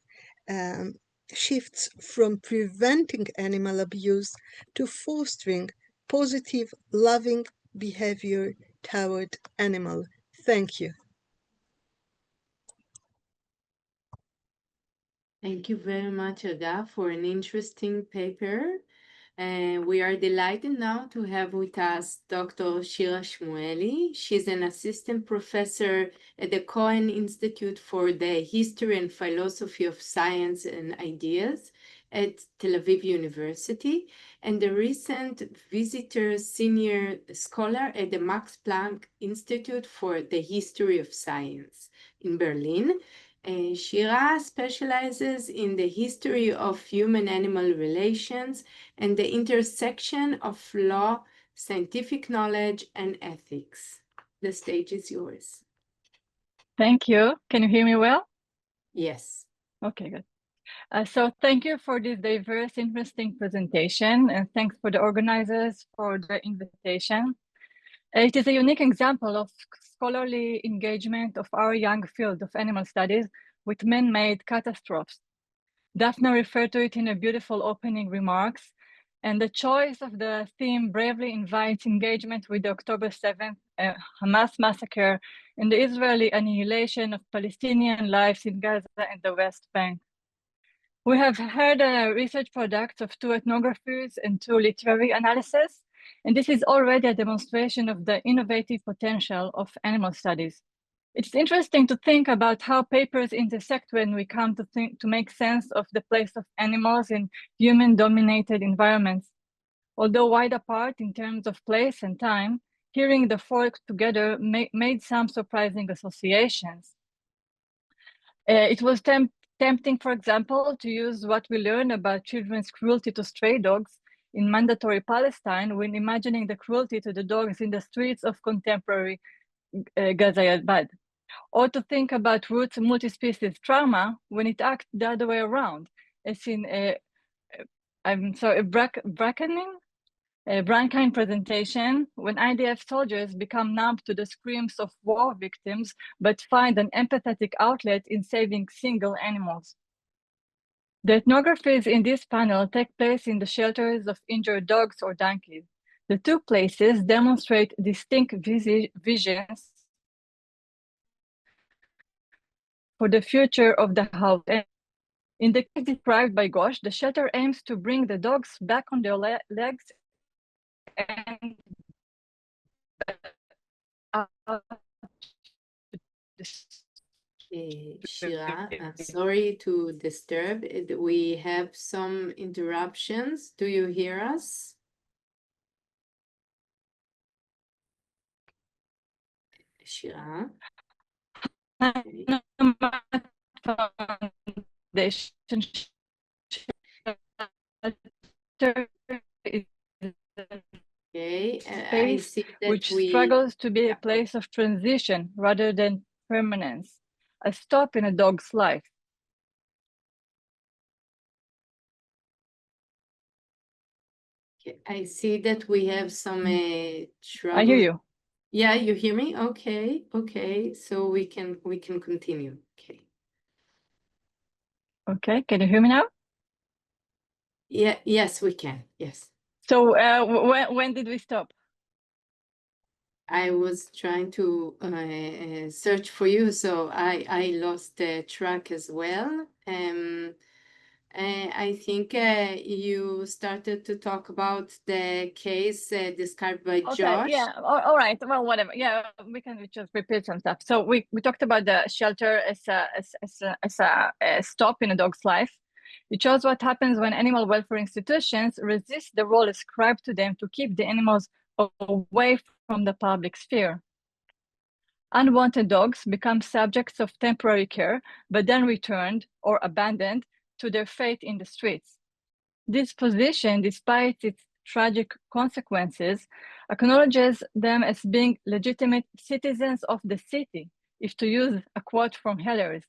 shifts from preventing animal abuse to fostering positive, loving behavior toward animal. Thank you. Thank you very much, Erga, for an interesting paper. We are delighted now to have with us Dr. Shira Shmuely. She's an assistant professor at the Cohen Institute for the History and Philosophy of Science and Ideas at Tel Aviv University, and the recent visitor senior scholar at the Max Planck Institute for the History of Science in Berlin. Shira specializes in the history of human-animal relations and the intersection of law, scientific knowledge, and ethics. The stage is yours. Thank you. Can you hear me well? Yes. Okay, good. So thank you for this diverse, interesting presentation, and thanks for the organizers for the invitation. It is a unique example of scholarly engagement of our young field of animal studies with man-made catastrophes. Daphne referred to it in her beautiful opening remarks, and the choice of the theme bravely invites engagement with the October 7th Hamas massacre and the Israeli annihilation of Palestinian lives in Gaza and the West Bank. We have heard research products of 2 ethnographies and 2 literary analyses, and this is already a demonstration of the innovative potential of animal studies. It's interesting to think about how papers intersect when we come to make sense of the place of animals in human-dominated environments. Although wide apart in terms of place and time, hearing the 4 together made some surprising associations. It was tempting, for example, to use what we learned about children's cruelty to stray dogs in mandatory Palestine when imagining the cruelty to the dogs in the streets of contemporary Ghaziabad, or to think about Ruth's multi-species trauma when it acts the other way around, as in Branchina presentation, when IDF soldiers become numb to the screams of war victims, but find an empathetic outlet in saving single animals. The ethnographies in this panel take place in the shelters of injured dogs or donkeys. The 2 places demonstrate distinct visions for the future of the house. In the case described by Ghosh, the shelter aims to bring the dogs back on their legs and Shira, I'm sorry to disturb. We have some interruptions. Do you hear us? Shira? Okay. Okay, I see that which struggles to be a place of transition rather than permanence, a stop in a dog's life. I see that we have some trouble. I hear you. Yeah, you hear me? Okay, okay. So we can continue. Okay. Okay, can you hear me now? Yeah, yes, we can. Yes. So when did we stop? I was trying to search for you, so I lost track as well. I think you started to talk about the case described by Josh. Yeah, all right, well, whatever. Yeah, we can just repeat some stuff. So we talked about the shelter as a stop in a dog's life. It shows what happens when animal welfare institutions resist the role ascribed to them to keep the animals away from the public sphere. Unwanted dogs become subjects of temporary care, but then returned or abandoned to their fate in the streets. This position, despite its tragic consequences, acknowledges them as being legitimate citizens of the city, if to use a quote from Hellers.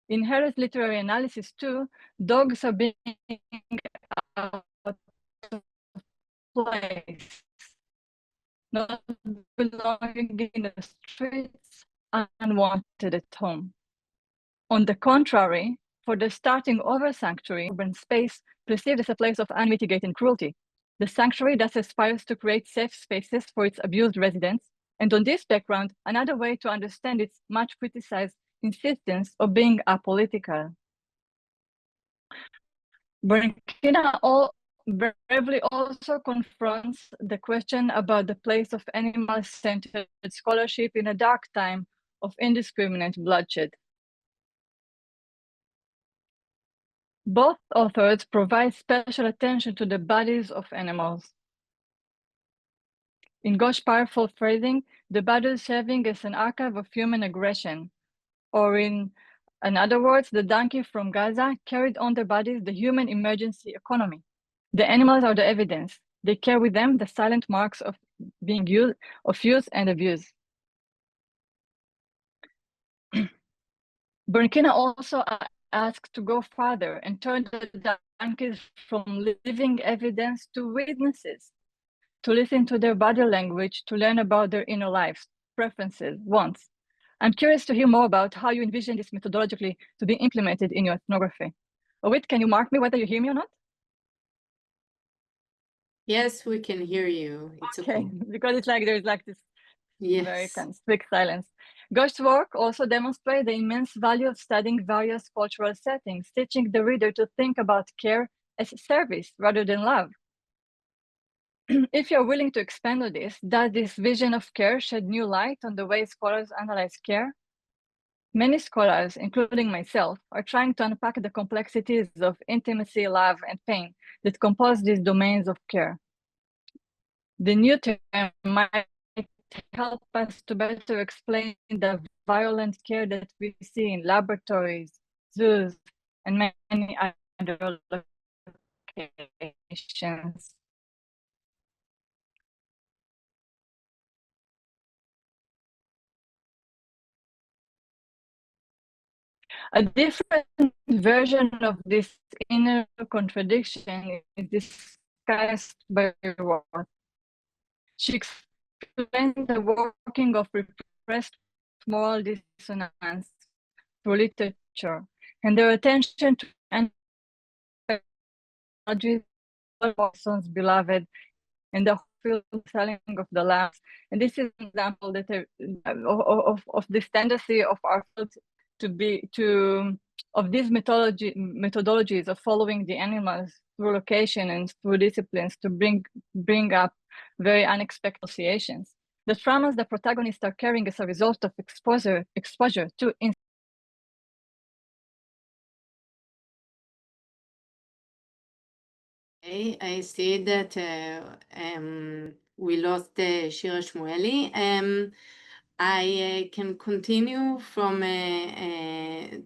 In Hellers' literary analysis too, dogs are being out of place, not belonging in the streets, unwanted at home. On the contrary, for the starting over sanctuary, urban space perceived as a place of unmitigated cruelty. The sanctuary thus aspires to create safe spaces for its abused residents, and on this background, another way to understand its much criticized insistence of being apolitical. Branchina bravely also confronts the question about the place of animal-centered scholarship in a dark time of indiscriminate bloodshed. Both authors provide special attention to the bodies of animals. In Ghosh's powerful phrasing, the bodies serving as an archive of human aggression, or in other words, the donkey from Gaza carried on their bodies the human emergency economy. The animals are the evidence. They carry with them the silent marks of being used, of use and abuse. Branchina also asked to go further and turn the donkeys from living evidence to witnesses, to listen to their body language, to learn about their inner lives, preferences, wants. I'm curious to hear more about how you envision this methodologically to be implemented in your ethnography. Orit, can you mark me whether you hear me or not? Yes, we can hear you. It's okay. Because it's like there's like this very kind of strict silence. Ghosh's work also demonstrates the immense value of studying various cultural settings, teaching the reader to think about care as service rather than love. If you're willing to expand on this, does this vision of care shed new light on the way scholars analyze care? Many scholars, including myself, are trying to unpack the complexities of intimacy, love, and pain that compose these domains of care. The new term might help us to better explain the violent care that we see in laboratories, zoos, and many other locations. A different version of this inner contradiction is discussed by Roth. She explained the working of repressed moral dissonance through literature and their attention to analogies of Watson's beloved and the selling of the lambs. And this is an example that of this tendency of our field of these methodologies of following the animals through location and through disciplines to bring up very unexpected associations. The traumas the protagonists are carrying as a result of exposure to Okay, I see that we lost Shira Shmuely. I can continue from the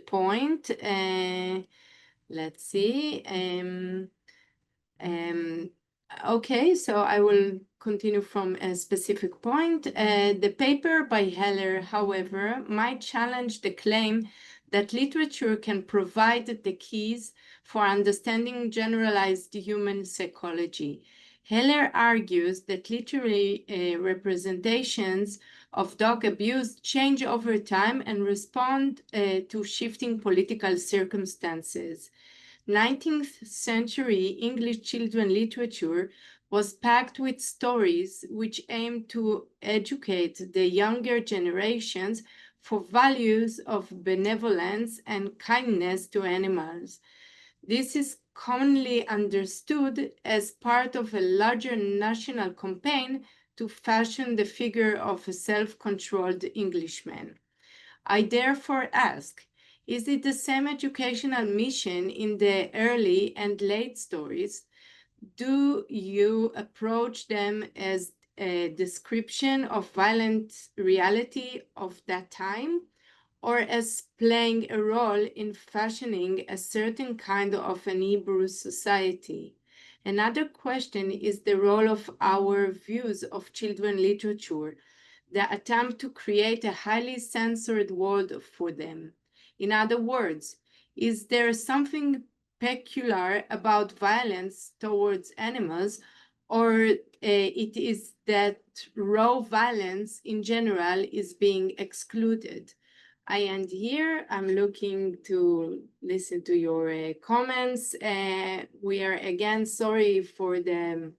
point. Let's see. Okay, so I will continue from a specific point. The paper by Heller, however, might challenge the claim that literature can provide the keys for understanding generalized human psychology. Heller argues that literary representations of dog abuse change over time and respond to shifting political circumstances. 19th century English children literature was packed with stories which aimed to educate the younger generations for values of benevolence and kindness to animals. This is commonly understood as part of a larger national campaign to fashion the figure of a self-controlled Englishman. I therefore ask, is it the same educational mission in the early and late stories? Do you approach them as a description of violent reality of that time, or as playing a role in fashioning a certain kind of an Hebrew society? Another question is the role of our views of children literature, the attempt to create a highly censored world for them. In other words, is there something peculiar about violence towards animals, or it is that raw violence in general is being excluded? I end here. I'm looking to listen to your comments. We are again sorry for the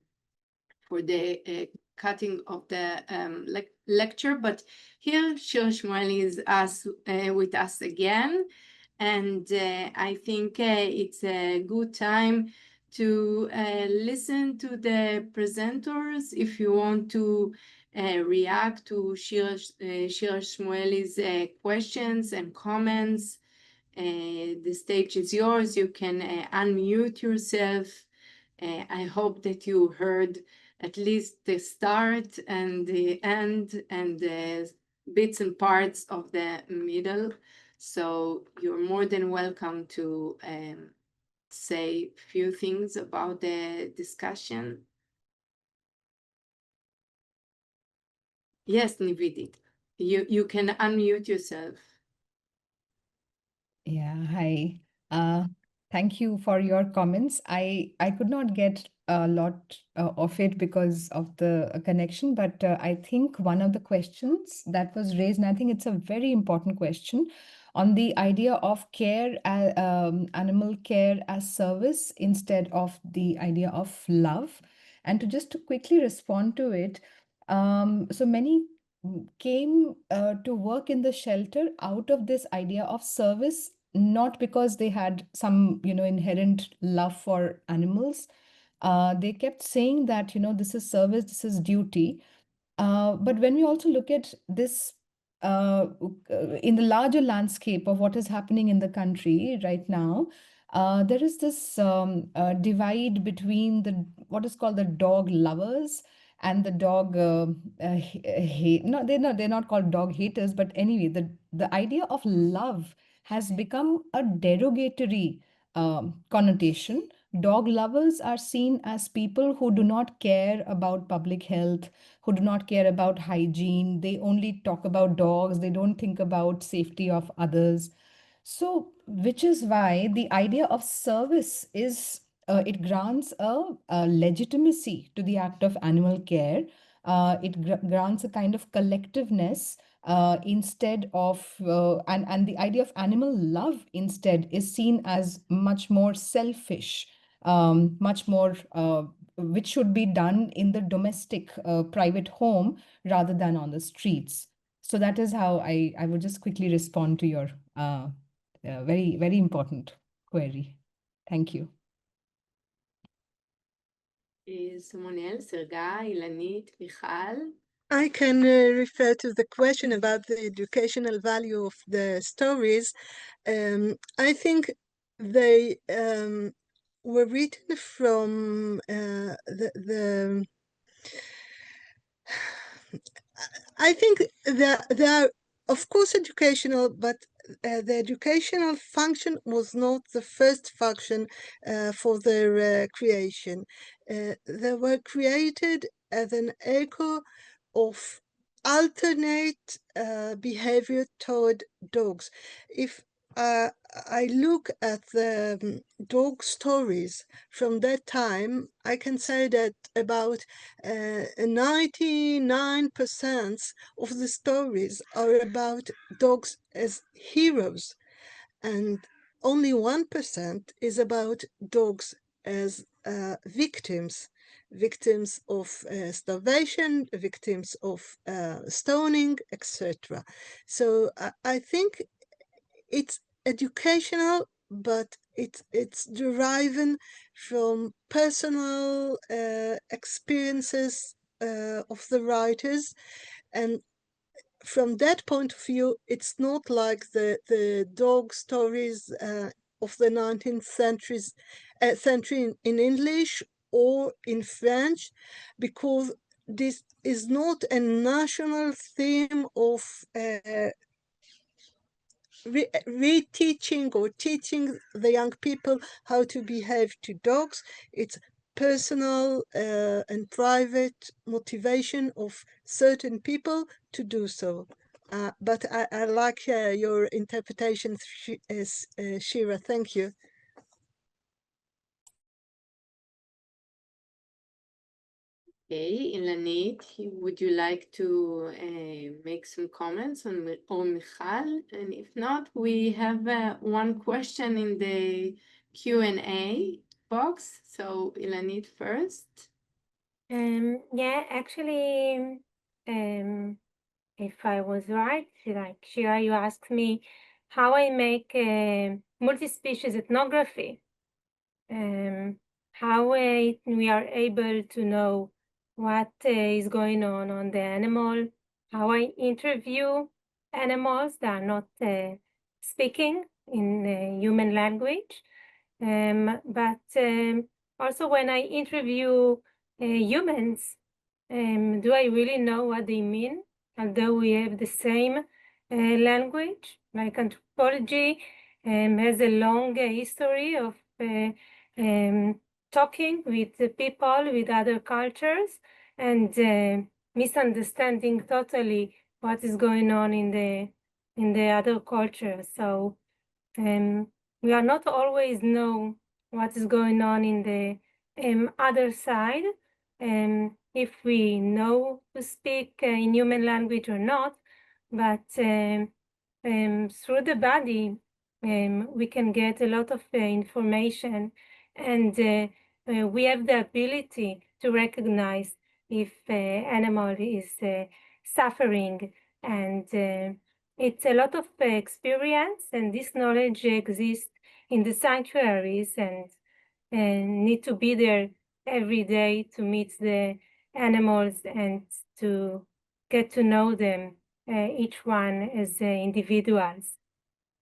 cutting of the lecture, but here Shmuely is with us again, and I think it's a good time to listen to the presenters. If you want to react to Shira Shmuely's questions and comments, the stage is yours. You can unmute yourself. I hope that you heard at least the start and the end and the bits and parts of the middle. So you're more than welcome to say a few things about the discussion. Yes, Nivedita, you can unmute yourself. Yeah, hi. Thank you for your comments. I could not get a lot of it because of the connection, but I think one of the questions that was raised, and I think it's a very important question, on the idea of care, animal care as service instead of the idea of love. And to just to quickly respond to it, so many came to work in the shelter out of this idea of service, not because they had some, inherent love for animals. They kept saying that, this is service, this is duty. But when we also look at this in the larger landscape of what is happening in the country right now, there is this divide between what is called the dog lovers and the dog hate. No, they're not called dog haters, but anyway, the idea of love has become a derogatory connotation. Dog lovers are seen as people who do not care about public health, who do not care about hygiene. They only talk about dogs. They don't think about safety of others. So, which is why the idea of service is, it grants a legitimacy to the act of animal care. It grants a kind of collectiveness instead of, and the idea of animal love instead is seen as much more selfish, much more, which should be done in the domestic private home rather than on the streets. So that is how I would just quickly respond to your very, very important query. Thank you. Is someone else? Erga, Ilanit, Michal? I can refer to the question about the educational value of the stories. I think they were written from the I think that they are, of course, educational, but the educational function was not the first function for their creation. They were created as an echo of alternate behavior toward dogs. If I look at the dog stories from that time, I can say that about 99% of the stories are about dogs as heroes, and only 1% is about dogs as victims of starvation, victims of stoning, etc. So I think it's educational, but it's deriving from personal experiences of the writers, and from that point of view, it's not like the dog stories of the 19th century in English or in French, because this is not a national theme of reteaching or teaching the young people how to behave to dogs. It's personal and private motivation of certain people to do so. But I like your interpretation, Shira. Thank you. Okay, Ilanit, would you like to make some comments on Michal? And if not, we have one question in the Q&A box. So Ilanit first. Yeah, actually, if I was right, like Shira, you asked me how I make multi-species ethnography, how we are able to know what is going on the animal, how I interview animals that are not speaking in human language, but also when I interview humans, do I really know what they mean? Although we have the same language, like anthropology has a long history of talking with people with other cultures and misunderstanding totally what is going on in the other culture. So we are not always know what is going on in the other side, if we know to speak in human language or not, but through the body, we can get a lot of information, and we have the ability to recognize if animal is suffering. And it's a lot of experience, and this knowledge exists in the sanctuaries, and need to be there every day to meet the animals and to get to know them, each one as individuals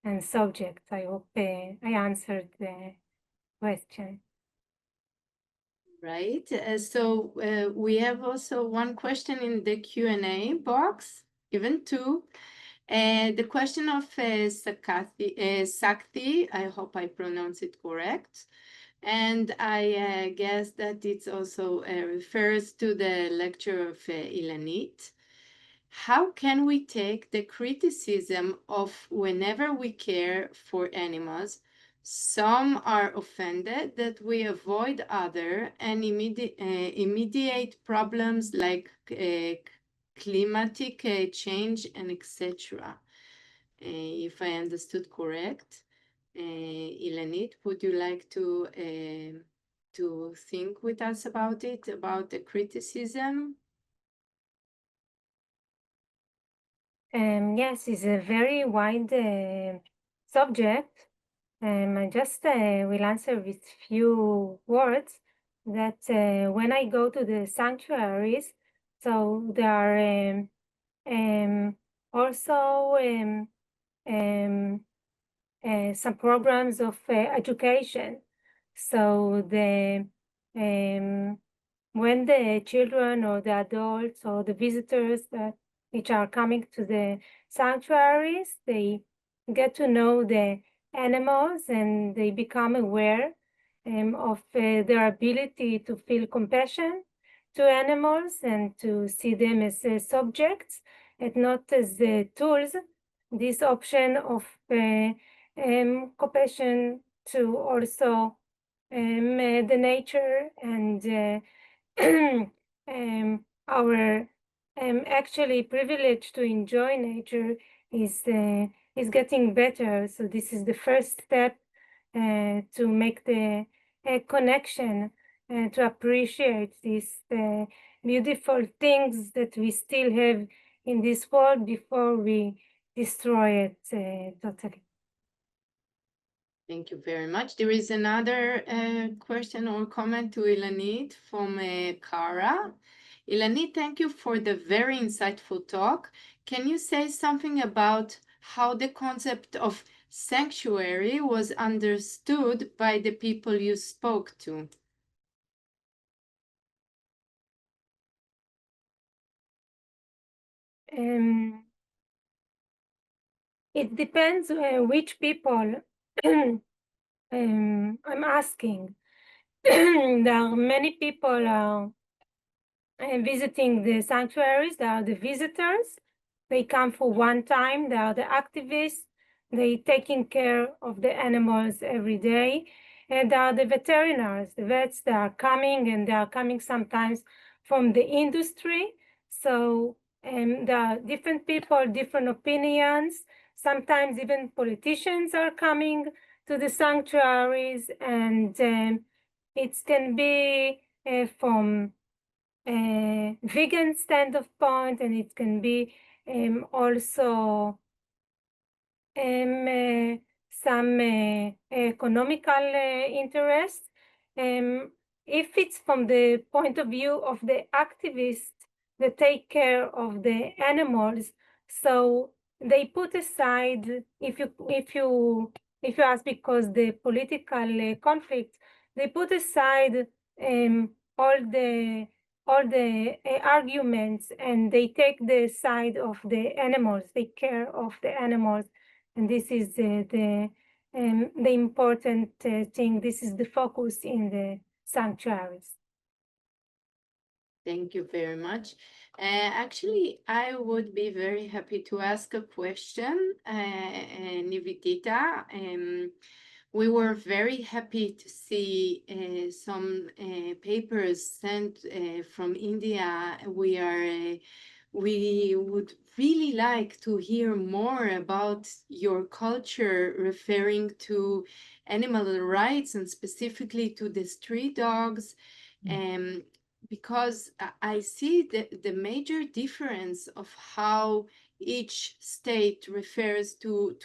and subjects. I hope I answered the question. Right. So we have also one question in the Q&A box, even two. The question of Sakti, I hope I pronounce it correct. And I guess that it also refers to the lecture of Ilanit. How can we take the criticism of whenever we care for animals? Some are offended that we avoid other and immediate problems like climatic change and etc. If I understood correct. Ilanit, would you like to think with us about it, about the criticism? Yes, it's a very wide subject. I just will answer with few words that when I go to the sanctuaries, so there are also some programs of education. So when the children or the adults or the visitors which are coming to the sanctuaries, they get to know the animals and they become aware of their ability to feel compassion to animals and to see them as subjects and not as tools. This option of compassion to also the nature and our actually privilege to enjoy nature is getting better. So this is the first step to make the connection to appreciate these beautiful things that we still have in this world before we destroy it totally. Thank you very much. There is another question or comment to Ilanit from Kara. Ilanit, thank you for the very insightful talk. Can you say something about how the concept of sanctuary was understood by the people you spoke to? It depends which people I'm asking. There are many people visiting the sanctuaries. There are the visitors. They come for one time. There are the activists. They taking care of the animals every day. And there are the veterinarians, the vets that are coming, and they are coming sometimes from the industry. So there are different people, different opinions. Sometimes even politicians are coming to the sanctuaries, and it can be from vegan standpoint, and it can be also some economical interest. If it's from the point of view of the activists that take care of the animals, so they put aside, if you ask because the political conflict, they put aside all the arguments, and they take the side of the animals, take care of the animals. And this is the important thing. This is the focus in the sanctuaries. Thank you very much. Actually, I would be very happy to ask a question, Nivedita. We were very happy to see some papers sent from India. We would really like to hear more about your culture referring to animal rights and specifically to the street dogs. because I see the major difference of how each state refers to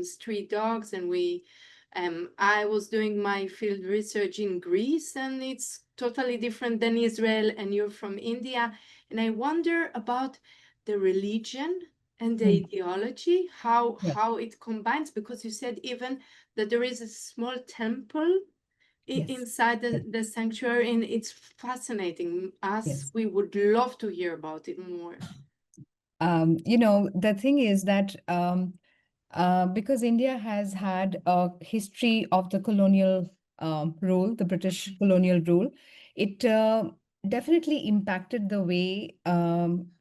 street dogs, and I was doing my field research in Greece, and it's totally different than Israel, and you're from India, and I wonder about the religion and the ideology, how it combines, because you said even that there is a small temple inside the sanctuary, and it's fascinating. We would love to hear about it more. The thing is that because India has had a history of the colonial rule, the British colonial rule, it definitely impacted the way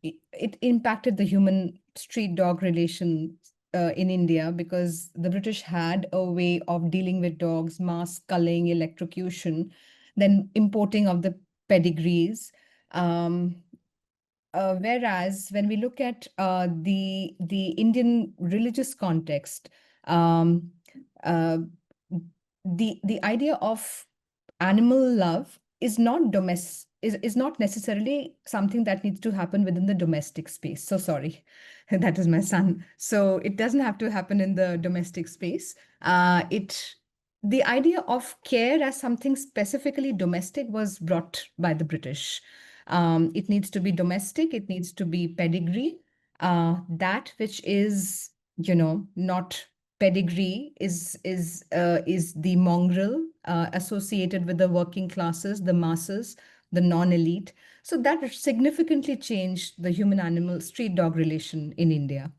it impacted the human street dog relation in India, because the British had a way of dealing with dogs, mass culling, electrocution, then importing of the pedigrees. Whereas when we look at the Indian religious context, um, uh, the idea of animal love is not is not necessarily something that needs to happen within the domestic space. So sorry, that is my son. So it doesn't have to happen in the domestic space. The idea of care as something specifically domestic was brought by the British. It needs to be domestic, it needs to be pedigree. That which is, not pedigree is the mongrel associated with the working classes, the masses, the non-elite. So that significantly changed the human-animal street dog relation in India.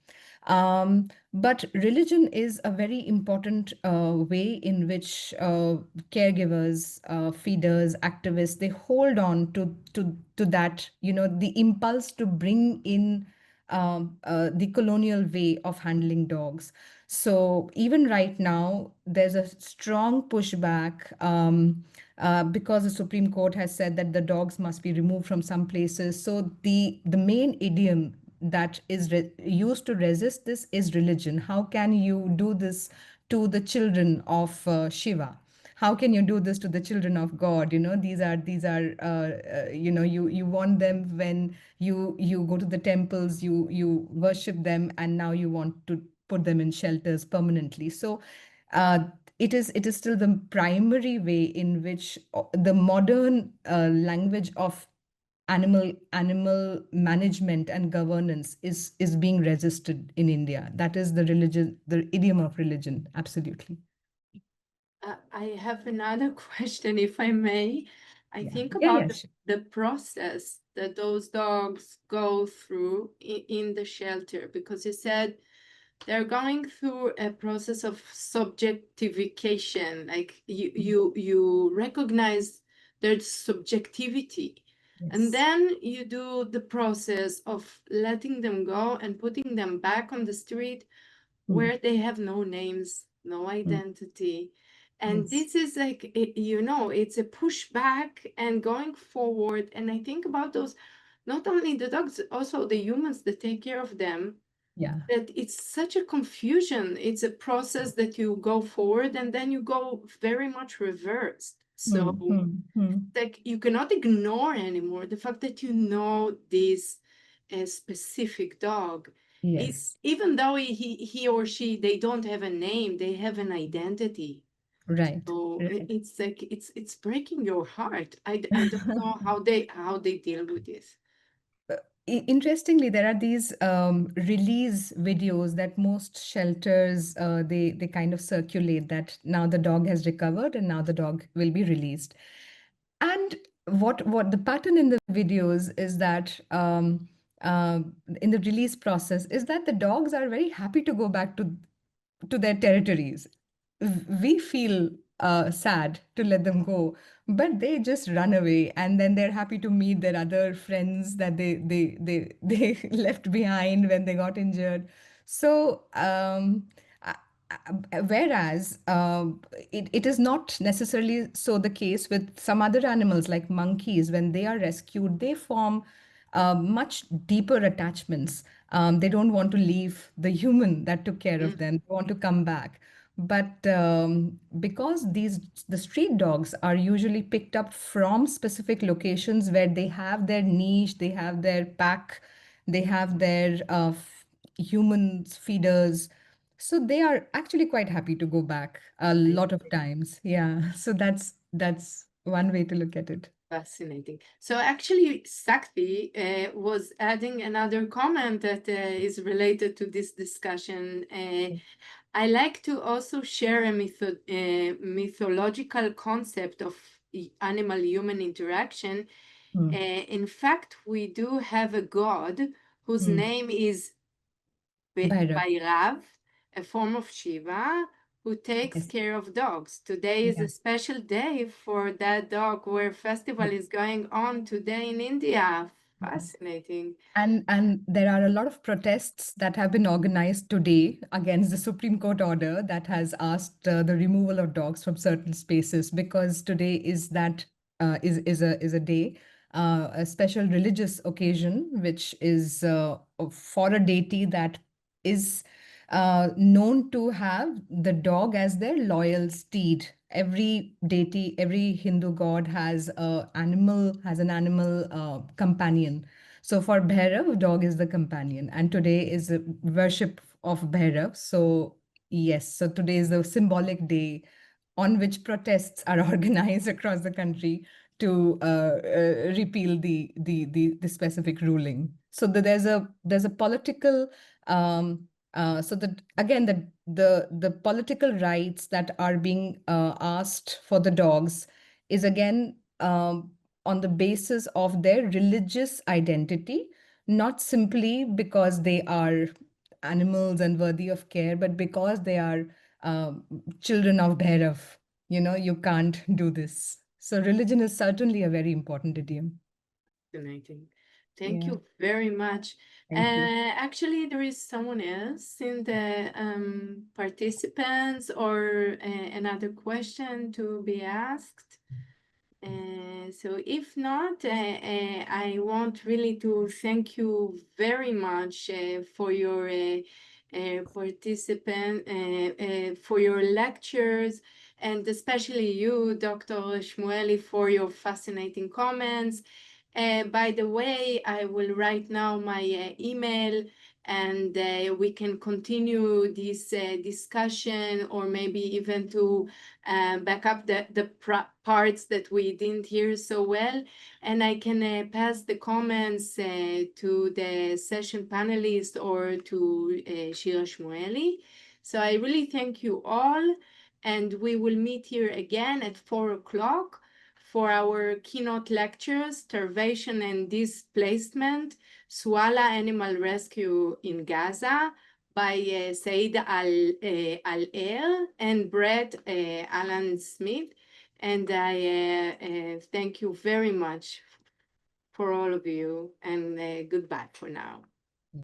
But religion is a very important way in which caregivers, feeders, activists, they hold on to that, the impulse to bring in the colonial way of handling dogs. So even right now, there's a strong pushback because the Supreme Court has said that the dogs must be removed from some places. So the main idiom that is used to resist this is religion. How can you do this to the children of Shiva? How can you do this to the children of God? These are you want them when you go to the temples, you worship them, and now you want to put them in shelters permanently. So it is still the primary way in which the modern language of animal management and governance is being resisted in India. That is the idiom of religion. Absolutely. I have another question, if I may. I think about the process that those dogs go through in the shelter, because you said they're going through a process of subjectification, like you recognize their subjectivity. And then you do the process of letting them go and putting them back on the street where they have no names, no identity. And this is like, it's a pushback and going forward. And I think about those, not only the dogs, also the humans that take care of them. That it's such a confusion. It's a process that you go forward and then you go very much reversed. So like you cannot ignore anymore the fact that this specific dog. Even though he or she, they don't have a name, they have an identity. Right. So it's like it's breaking your heart. I don't know how they deal with this. Interestingly, there are these release videos that most shelters they kind of circulate, that now the dog has recovered and now the dog will be released. And what the pattern in the videos is that in the release process is that the dogs are very happy to go back to their territories. We feel sad to let them go, but they just run away, and then they're happy to meet their other friends that they left behind when they got injured. So whereas it is not necessarily so the case with some other animals like monkeys. When they are rescued, they form much deeper attachments. They don't want to leave the human that took care of them. They want to come back. But because the street dogs are usually picked up from specific locations where they have their niche, they have their pack, they have their humans, feeders. So they are actually quite happy to go back a lot of times. Yeah. So that's one way to look at it. Fascinating. So actually, Sakti was adding another comment that is related to this discussion. I like to also share a mythological concept of animal-human interaction. In fact, we do have a god whose name is Bhairav. Bhairav, a form of Shiva, who takes care of dogs. Today is a special day for that dog, where festival is going on today in India. Fascinating. And there are a lot of protests that have been organized today against the Supreme Court order that has asked the removal of dogs from certain spaces, because today is a day, a special religious occasion, which is for a deity that is known to have the dog as their loyal steed. Every deity, every Hindu god has an animal companion. So for Bhairav, dog is the companion, and today is a worship of Bhairav. So yes, so today is the symbolic day on which protests are organized across the country to repeal the specific ruling. So there's a political so that again the political rights that are being asked for the dogs is again on the basis of their religious identity, not simply because they are animals and worthy of care, but because they are children of Bhairav. You can't do this. So religion is certainly a very important idiom. Fascinating. Thank Yeah. you very much. Thank you. Actually, there is someone else in the participants, or another question to be asked. So if not, I want really to thank you very much for your for your lectures, and especially you, Dr. Shmuely, for your fascinating comments. By the way, I will write now my email, and we can continue this discussion, or maybe even to back up the parts that we didn't hear so well. And I can pass the comments to the session panelists or to Shira Shmuely. So I really thank you all, and we will meet here again at 4 o'clock for our keynote lecture, Starvation and Displacement, Swala Animal Rescue in Gaza, by Said Al-Er and Brett Alan Smith. And I thank you very much for all of you, and goodbye for now.